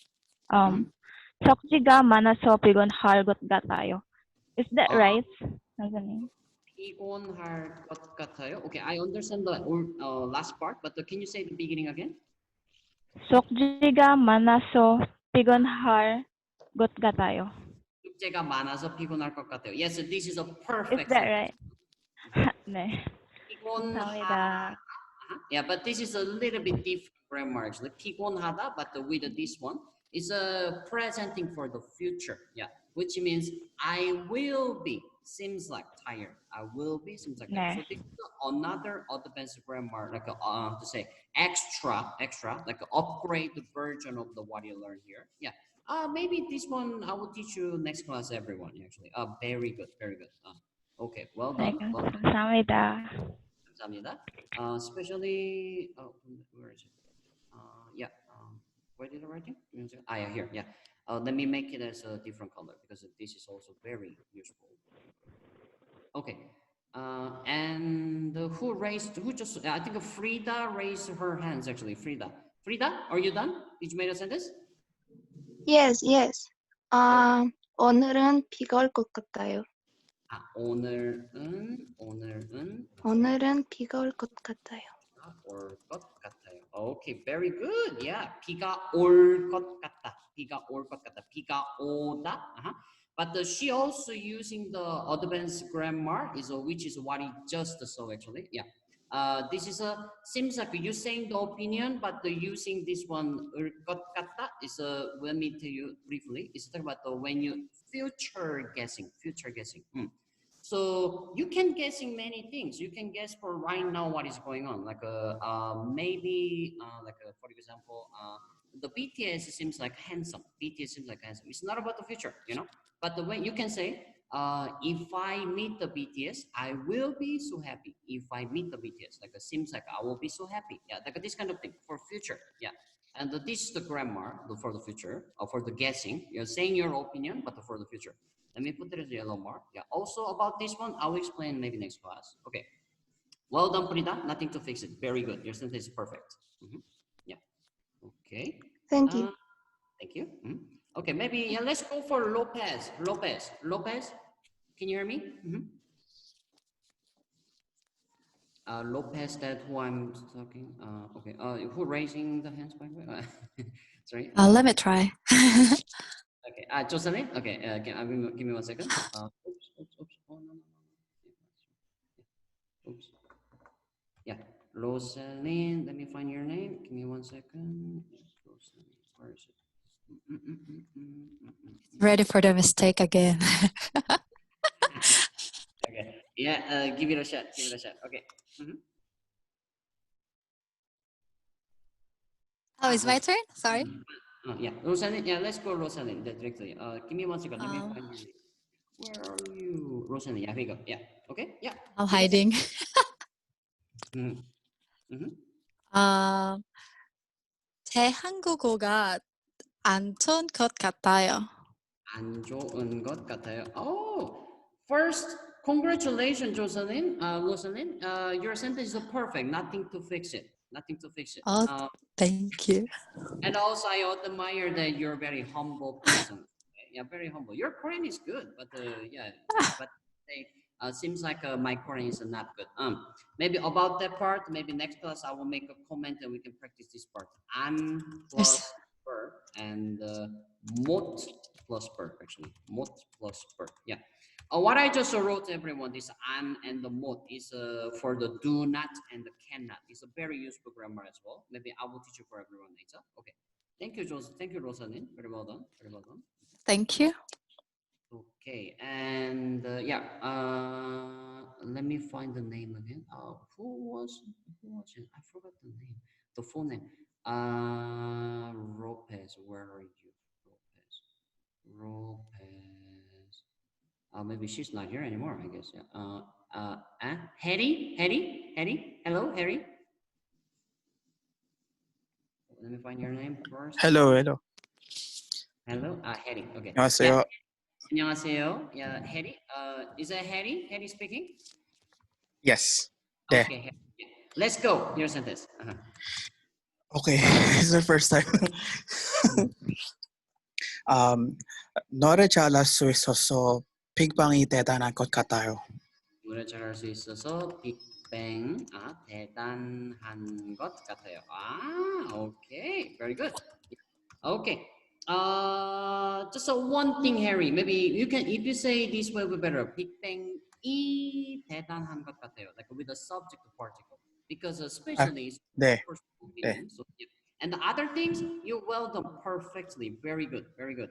적지가 많아서 피곤할 것 같아요. Is that right? 선생님? 피곤할 것 같아요. Okay, I understand the last part, but can you say the beginning again? 숙제가 많아서 피곤할 것 같아요. 숙제가 많아서 피곤할 것 같아요. Yes, this is a perfect. Is that right? 네. 피곤하. 감사합니다. Yeah, but this is a little bit different grammar actually. 피곤하다, but with this one, it's presenting for the future. Yeah, which means I will be. Seems like tired. I will be. Seems like tired. So this is another advanced grammar, like to say extra, like an upgrade version of the what you learn here. Yeah. Maybe this one I will teach you next class, everyone. Actually. Very good, very good. Okay, well done. 네, Well done. 감사합니다. 감사합니다. Especially, where is it? Yeah. Where did I write it? Yeah, here. Yeah. Let me make it as a different color because this is also very useful. Okay. And who just, I think Frida raised her hands actually. Frida, are you done? Did you make a sentence? Yes, yes. 오늘은 비가 올 것 같아요. 오늘은 비가 올 것 같아요. 올 것 같아요. Okay, very good. Yeah, 비가 올 것 같다. 비가 올 것 같다. 비가 오다. But she also using the advanced grammar which is what he just saw actually. Yeah. This is seems like you're saying the opinion, but using this one 올 것 같다 is let me tell you briefly. It's talking about when you future guessing. So you can guessing many things. You can guess for right now what is going on. Like maybe for example, the BTS seems like handsome. It's not about the future, you know. But the way you can say, if I meet the BTS, I will be so happy. If I meet the BTS, like it seems like I will be so happy. Yeah, like this kind of thing for future. Yeah. And this is the grammar for the future, or for the guessing. You're saying your opinion, but for the future. Let me put it as a yellow mark. Yeah. Also about this one, I'll explain maybe next class. Okay. Well done, Prida. Nothing to fix it. Very good. Your sentence is perfect. Yeah. Okay. Thank you. Thank you. Okay. Maybe yeah. Let's go for Lopez. Lopez. Can you hear me? Lopez, that who I'm talking. Okay. Who raising the hands by the way? Sorry. Let me try. Okay. Jocelyn. Okay. Give me 1 second. Oops. Oh no. Oops. Yeah. Rosalind. Let me find your name. Give me 1 second. Rosalind. Where is it? Ready for the mistake again. Okay. Yeah. Give it a shot. Okay. Oh, it's my turn? Sorry. Yeah, Rosalind. Yeah, let's go, Rosalind, directly. Give me 1 second. Let me find your name. Where are you, Rosalind? Yeah, here we go. Yeah. Okay. Yeah. I'm hiding. 제 한국어가 안 좋은 것 같아요. 안 좋은 것 같아요. Oh, first, congratulations, Rosalind. Rosalind, your sentence is perfect. Nothing to fix it. Oh, thank you. And also, I admire that you're a very humble person. Yeah, very humble. Your Korean is good, but yeah, but seems like my Korean is not good. Maybe about that part, maybe next class I will make a comment and we can practice this part. An plus per and mot plus per actually. Mot plus per. Yeah. What I just wrote to everyone, this an and the mot is for the do not and the cannot. It's a very useful grammar as well. Maybe I will teach you for everyone later. Okay. Thank you, Joseph. Thank you, Rosalind. Very well done. Thank you. Okay, and yeah, let me find the name again. Who was it? I forgot the name, the full name. Lopez, where are you? Lopez. Maybe she's not here anymore, I guess. Yeah. Harry. Hello, Harry. Let me find your name first. Hello, hello. Hello. Harry. Okay. 안녕하세요. Yeah. 안녕하세요. Yeah, Harry. Is that Harry? Harry speaking? Yes. 네. Okay. Harry. Yeah. Let's go. Your sentence. Okay, it's the first time. 너를 잘할 수 있어서 빅방이 대단한 것 같아요. 노래 잘할 수 있어서 빅뱅 대단한 것 같아요. Okay, very good. Okay. Just one thing, Harry. Maybe you can, if you say this will be better. 빅뱅이 대단한 것 같아요. Like with the subject particle, because especially 네. first meaning. So, yeah. And the other things, you well done perfectly. Very good, very good.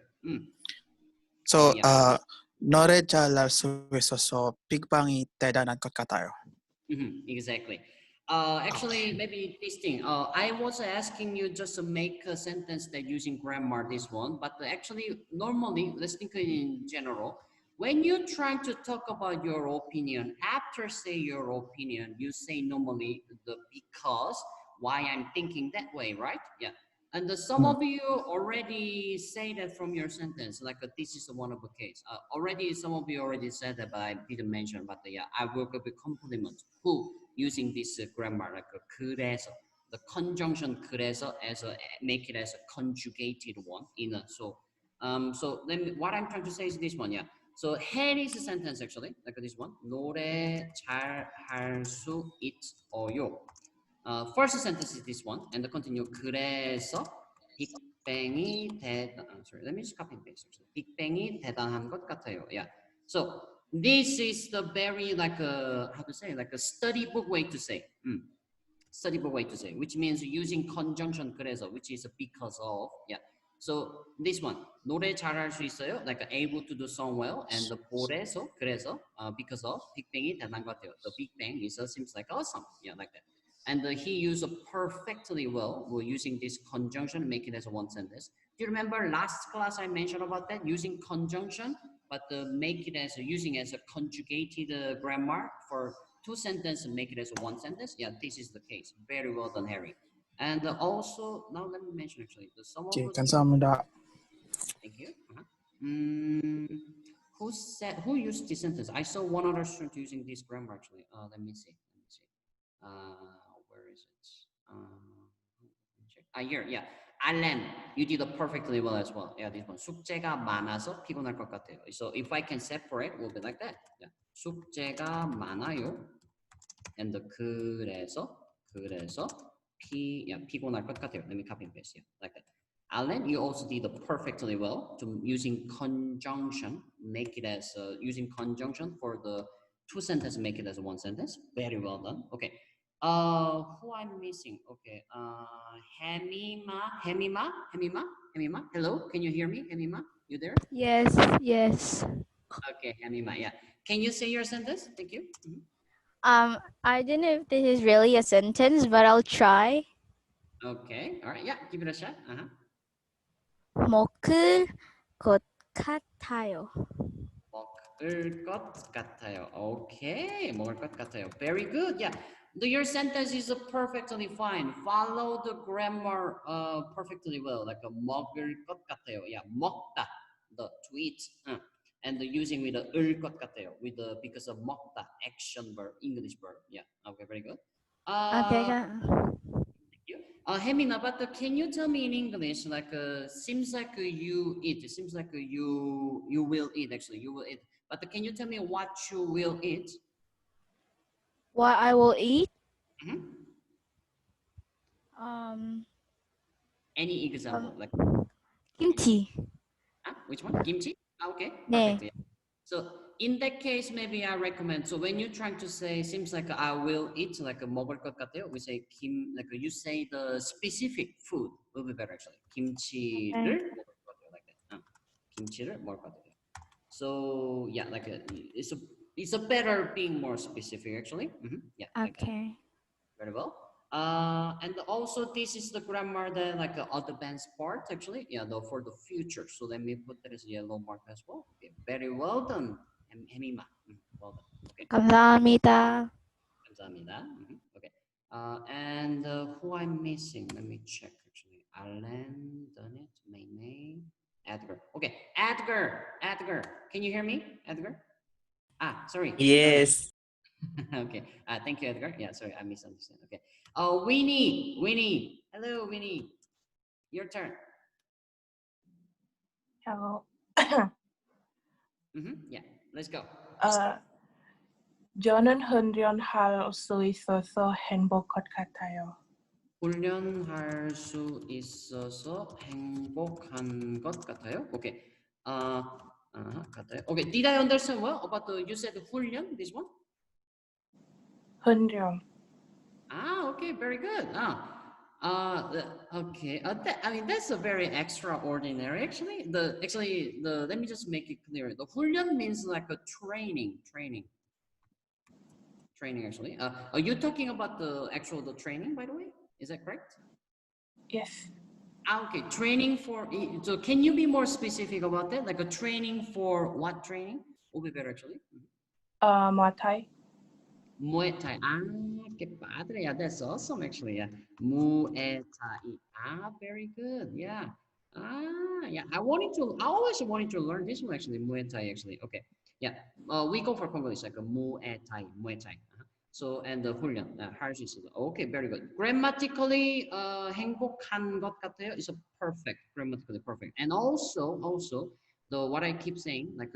So, yeah. 너를 잘할 수 있어서 빅방이 대단한 것 같아요. Exactly. Actually, maybe this thing. I was asking you just to make a sentence that using grammar, this one. But actually, normally, let's think in general. When you're trying to talk about your opinion, after say your opinion, you say normally the because, why I'm thinking that way, right? Yeah. And some of you already say that from your sentence, like this is one of the case. Already, some of you already said that, but I didn't mention. But yeah, I will give a compliment. Who using this grammar, like 그래서, the conjunction 그래서 as a make it as a conjugated one in a so. So then what I'm trying to say is this one, yeah. So Harry's sentence actually, like this one. 노래 잘할 수 있어요. First sentence is this one, and the continue. 그래서 빅뱅이 sorry, let me just copy and paste. 빅뱅이 대단한 것 같아요. Yeah. So this is the very like a how to say like a study book way to say. Study book way to say, which means using conjunction 그래서, which is because of. Yeah. So this one 노래 잘할 수 있어요, like able to do song well, and the 그래서 because of 빅뱅이 대단한 것 같아요. The Big Bang is seems like awesome. Yeah, like that. And he used perfectly well. We're using this conjunction, make it as a one sentence. Do you remember last class I mentioned about that using conjunction, but make it as using as a conjugated grammar for two sentences and make it as a one sentence? Yeah, this is the case. Very well done, Harry. And also, now let me mention actually the some of Okay, those. 감사합니다. Thank you. Who used this sentence? I saw one other student using this grammar actually. Let me see. Where is it? Here, yeah. Alan, you did it perfectly well as well. Yeah, this one. 숙제가 많아서 피곤할 것 같아요. So if I can separate, we'll be like that. Yeah. 숙제가 많아요. And 그래서 피곤할 것 같아요. Let me copy and paste. Yeah, like that. Alan, you also did it perfectly well to using conjunction, make it as using conjunction for the two sentences, make it as one sentence. Very well done. Okay. Who I'm missing? Okay. Hemima. Hello, can you hear me? Hemima, you there? Yes, yes. Okay, Hemima. Yeah. Can you say your sentence? Thank you. I don't know if this is really a sentence, but I'll try. Okay. All right. Yeah. Give it a shot. 먹을 것 같아요. 먹을 것 같아요. Okay. 먹을 것 같아요. Very good. Yeah. Your sentence is perfectly fine. Follow the grammar perfectly well. Like 먹을 것 같아요. Yeah. 먹다. The to eat. And using with the 을 것 같아요. With the because of 먹다 action verb, English verb. Yeah. Okay. Very good. Hemina, but can you tell me in English, like, seems like you eat, it seems like you will eat, actually, you will eat. But can you tell me what you will eat? What I will eat? Any example, like? Kimchi. Which one? Kimchi? Okay, 네. perfect. Yeah. So in that case, maybe I recommend. So when you're trying to say, seems like I will eat, like 먹을 것 같아요, we say like you say the specific food will be better actually. 김치를 먹을 것 같아요, like that. 김치를 먹을 것 같아요. So yeah, like it's a better being more specific actually. Yeah. Okay. Like very well. And also this is the grammar that like advanced part actually. Yeah, though for the future. So let me put that as yellow mark as well. Okay, very well done, Hemima. Well done. Okay. 감사합니다. 감사합니다. Okay. And who I'm missing? Let me check actually. Alan, done it. May, Edgar. Okay, Edgar. Can you hear me, Edgar? Sorry. Yes. Okay. Thank you, Edgar. Yeah, sorry, I misunderstood. Okay. Winnie. Hello, Winnie. Your turn. Hello. Yeah, let's go. 저는 훈련할 수 있어서 행복한 것 같아요. 훈련할 수 있어서 행복한 것 같아요. Okay. 같아요. Okay. Did I understand well about the you said 훈련? This one? 훈련. Okay, very good. Okay. I mean, that's a very extraordinary. Actually, let me just make it clear. The 훈련 means like a training. Actually. Are you talking about the training, by the way? Is that correct? Yes. Okay, training for. So, can you be more specific about that? Like a training for what training? Will be better actually. Muay Thai. Muay Thai. Qué padre. Yeah, that's awesome actually. Yeah. Muay Thai. Very good. Yeah. Yeah. I always wanted to learn this one actually. Muay Thai actually. Okay. Yeah. We go for Congolese like a Muay Thai. So and the 훈련 할 수 있어서. Okay, very good. Grammatically, 행복한 것 같아요 is a grammatically perfect. And also the what I keep saying like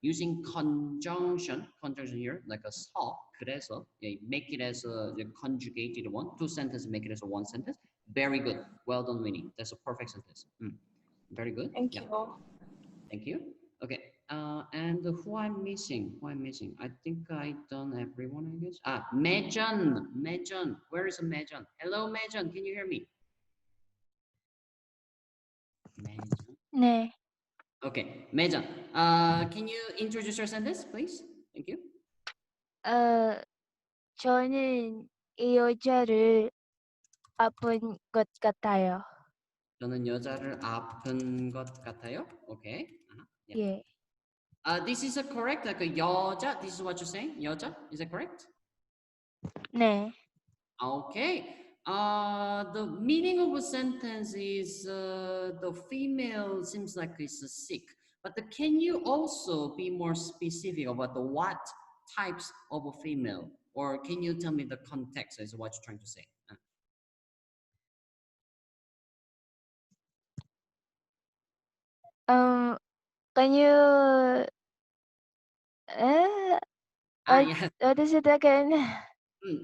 using conjunction here like a 서 그래서 make it as a conjugated one. Two sentences make it as a one sentence. Very good. Well done, Winnie. That's a perfect sentence. Very good. Thank you. Thank you. Okay. And who I'm missing? I think I done everyone, I guess. Mejan. Where is Mejan? Hello, Mejan. Can you hear me? Mejan. 네. Okay, Mejan. Can you introduce your sentence, please? Thank you. 저는 이 여자를 아픈 것 같아요. 저는 여자를 아픈 것 같아요. Okay. Yeah. 예. This is a correct, like a 여자. This is what you're saying, 여자. Is that correct? 네. Okay. The meaning of a sentence is the female seems like it's sick, but can you also be more specific about the what types of a female, or can you tell me the context as what you're trying to say? Can you Yeah. what is it again?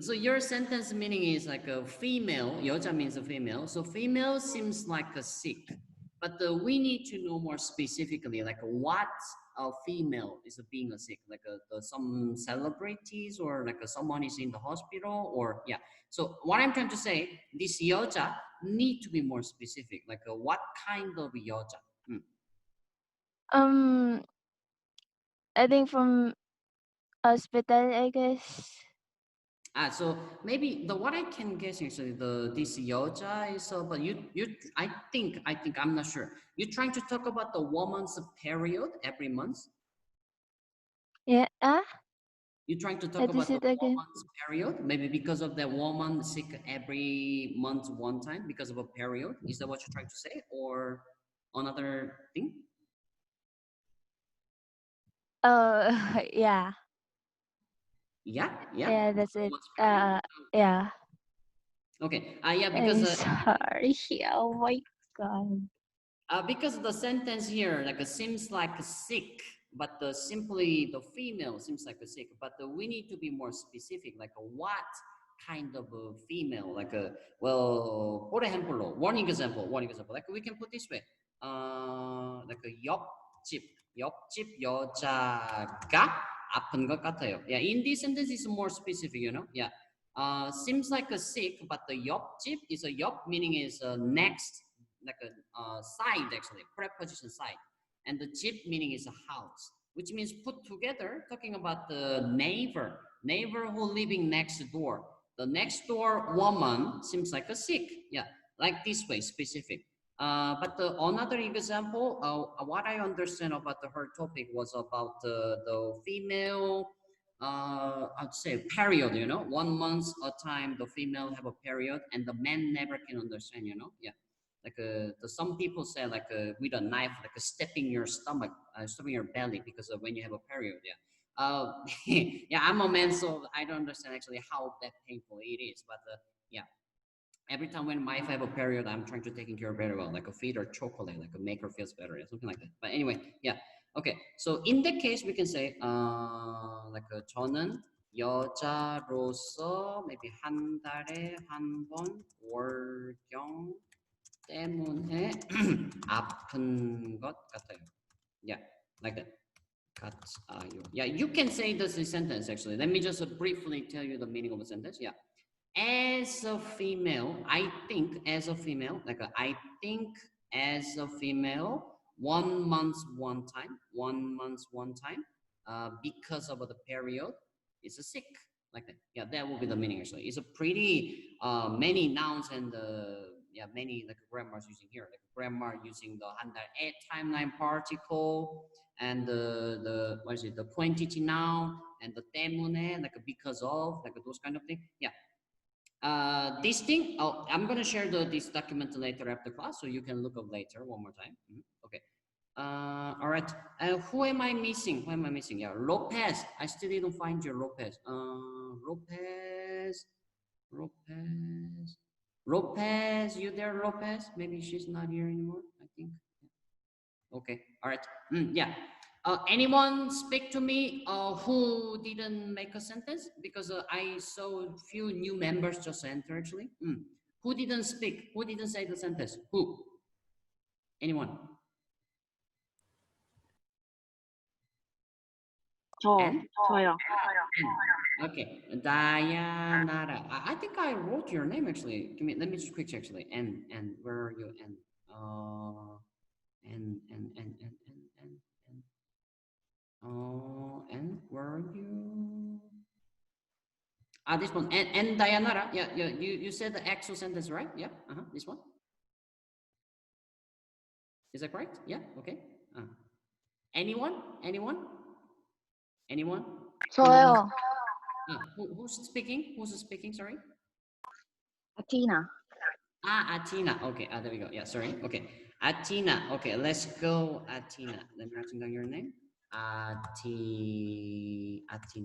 So your sentence meaning is like a female, 여자 means a female. So female seems like a sick, but we need to know more specifically, like what a female is being a sick, like some celebrities or like someone is in the hospital or yeah. So what I'm trying to say, this 여자 need to be more specific, like what kind of 여자? I think from hospital, I guess. So maybe what I can guess actually this 여자 is but I think I'm not sure. You're trying to talk about the woman's period every month? Yeah. You're trying to talk What about is the it again? woman's period? Maybe because of the woman sick every month one time because of a period? Is that what you're trying to say or another thing? Yeah. Yeah. Yeah, that's it. Woman's period? Yeah. Okay. Yeah, I'm because sorry. Oh my God. because the sentence here like seems like sick, but simply the female seems like a sick, but we need to be more specific, like what kind of a female, like well, for example, one example, like we can put this way, like a 옆집 여자가 아픈 것 같아요. Yeah, in this sentence is more specific, yeah. Seems like a sick, but the 옆집 is a 옆 meaning is next, like a side actually, preposition side, and the 집 meaning is a house, which means put together talking about the neighbor who living next door. The next door woman seems like a sick, yeah, like this way specific. But another example, what I understand about her topic was about the female. I'd say period, 1 month a time the female have a period and the man never can understand, yeah. some people say with a knife, stepping your stomach, stepping your belly, because when you have a period. Yeah, I'm a man, so I don't understand actually how that painful it is. But yeah, every time when my wife have a period, I'm trying to take care of very well, a feed her chocolate, make her feels better, something like that. But anyway, yeah. Okay, so in that case, we can say 저는 여자로서 maybe 한 달에 한 번 월경 때문에 아픈 것 같아요. Yeah, like that. Yeah, you can say this in sentence actually. Let me just briefly tell you the meaning of a sentence. Yeah. As a female, I think as a female, I think as a female, 1 month one time, because of the period, is sick, like that. Yeah, that will be the meaning actually. It's a pretty many nouns and yeah, many grammars using here, grammar using the 한 달 a timeline particle and the what is it, the quantity noun and the 때문에, because of, those kind of things. Yeah. This thing, I'm gonna share this document later after class, so you can look up later one more time. Okay. All right. Who am I missing? Who am I missing? Yeah, Lopez. I still didn't find your Lopez. Lopez, you there, Lopez? Maybe she's not here anymore, I think. Okay. All right. Yeah. Anyone speak to me who didn't make a sentence? Because I saw a few new members just enter actually. Who didn't speak? Who didn't say the sentence? Who? Anyone? 저요. Okay, Dayanara. I think I wrote your name actually. Let me just quick check actually. And where are you? And where are you? This one. And Dayanara. Yeah, you said the actual sentence, right? Yeah. This one. Is that correct? Yeah. Okay. Anyone? 저요. Who's speaking? Who's speaking? Sorry. 아티나. Atina. Okay. There we go. Yeah. Sorry. Okay. Atina. Okay. Let's go. Atina. Let me write down your name. Atina.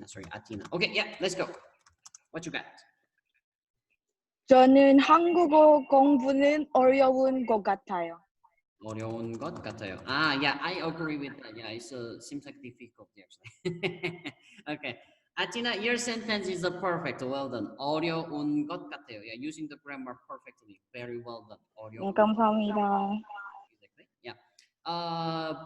Sorry. Atina. Okay. Yeah. Let's go. What you got? 저는 한국어 공부는 어려운 것 같아요. 어려운 것 같아요. Yeah, I agree with that. Yeah, it seems like difficult actually. Okay, Atina, your sentence is perfect. Well done. 어려운 것 같아요. Yeah, using the grammar perfectly. Very well done. 어려운. 감사합니다. Exactly. Yeah.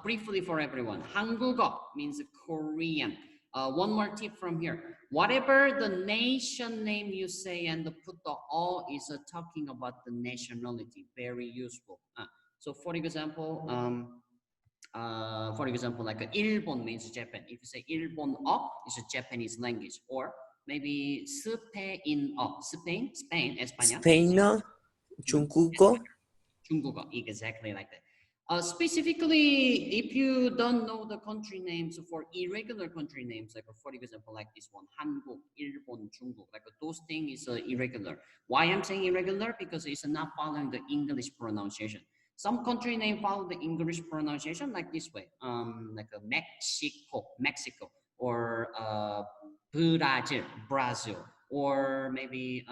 Briefly for everyone, 한국어 means Korean. One more tip from here. Whatever the nation name you say and put the "어" is talking about the nationality. Very useful. So for example, like 일본 means Japan. If you say 일본어, it's a Japanese language. Or maybe 스페인어, Spain, España. 스페인어, 중국어. 중국어, exactly like that. Specifically, if you don't know the country names for irregular country names, like for example, like this one, 한국, 일본, 중국, like those things is irregular. Why I'm saying irregular? Because it's not following the English pronunciation. Some country name follow the English pronunciation like this way, like Mexico, or Brazil, or maybe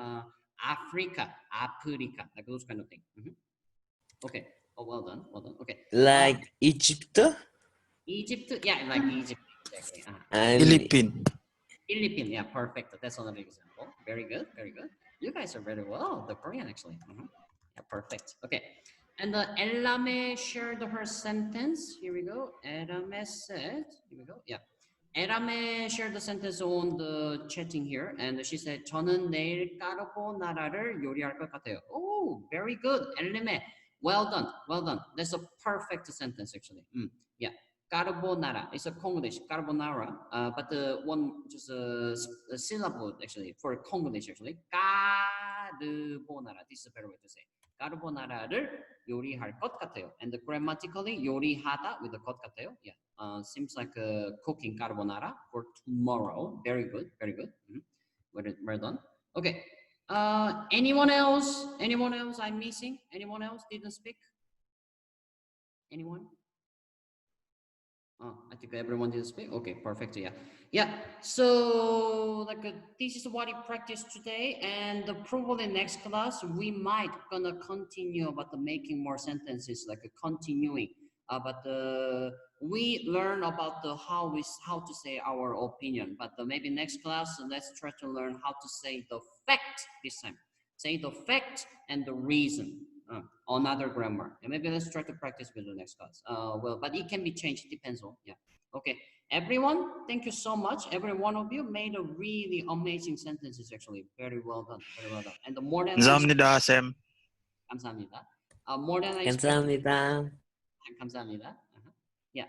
Africa, like those kind of things. Okay. Oh, well done. Okay. Like Egypt? Egypt, yeah, like Egypt. Exactly. Philippines, yeah, perfect. That's another example. Very good. You guys are very well. The Korean, actually. Yeah, perfect. Okay. And Elame shared her sentence. Here we go. Elame said, here we go. Yeah. Elame shared the sentence on the chatting here. And she said, 저는 내일 까르보나라를 요리할 것 같아요. Oh, very good. Elame. Well done. That's a perfect sentence actually. Yeah, carbonara. It's a Congolese carbonara, but the one just a syllable actually for Congolese actually. Carbonara. This is a better way to say. Carbonara를 요리할 것 같아요. And grammatically 요리하다 with the 것 같아요. Yeah, seems like cooking carbonara for tomorrow. Very good. Well done. Okay. Anyone else? Anyone else I'm missing? Anyone else didn't speak? Anyone? Oh, I think everyone did speak. Okay, perfect. Yeah, yeah. So like this is what we practiced today, and probably next class we might gonna continue about the making more sentences, like continuing. But we learn about the how to say our opinion. But maybe next class let's try to learn how to say the fact this time. Say the fact and the reason. Another grammar, and maybe let's try to practice with the next class. Well, but it can be changed, it depends on. Yeah, okay, everyone, thank you so much. Every one of you made a really amazing sentences. Actually, very well done, very well done. And the more than 감사합니다, 쌤. 감사합니다. More than I 감사합니다. 감사합니다. Yeah.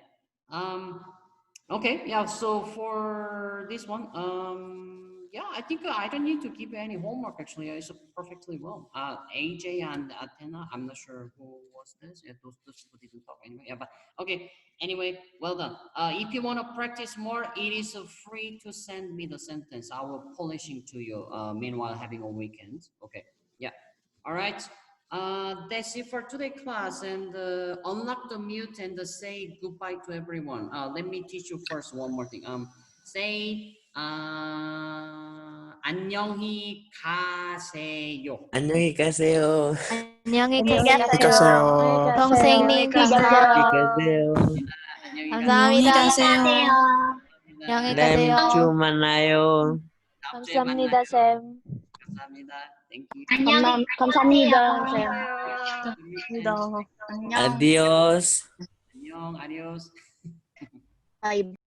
Okay, yeah, so for this one, yeah, I think I don't need to give you any homework. Actually, it's perfectly well. AJ and Athena, I'm not sure who was this. Yeah, those people didn't talk anyway. Yeah, but okay. Anyway, well done. If you want to practice more, it is free to send me the sentence. I will polishing to you. Meanwhile, having a weekend. Okay. Yeah. All right. That's it for today class, and unlock the mute and say goodbye to everyone. Let me teach you first one more thing. Say 안녕히 가세요. 안녕히 가세요. 안녕히 가세요. 선생님 안녕히 가세요. 안녕히 가세요. 안녕히 다음 가세요. 주 만나요. 감사합니다, 쌤. 감사합니다. Thank you. 감사합니다, 쌤. Adios. 안녕, adios. 바이.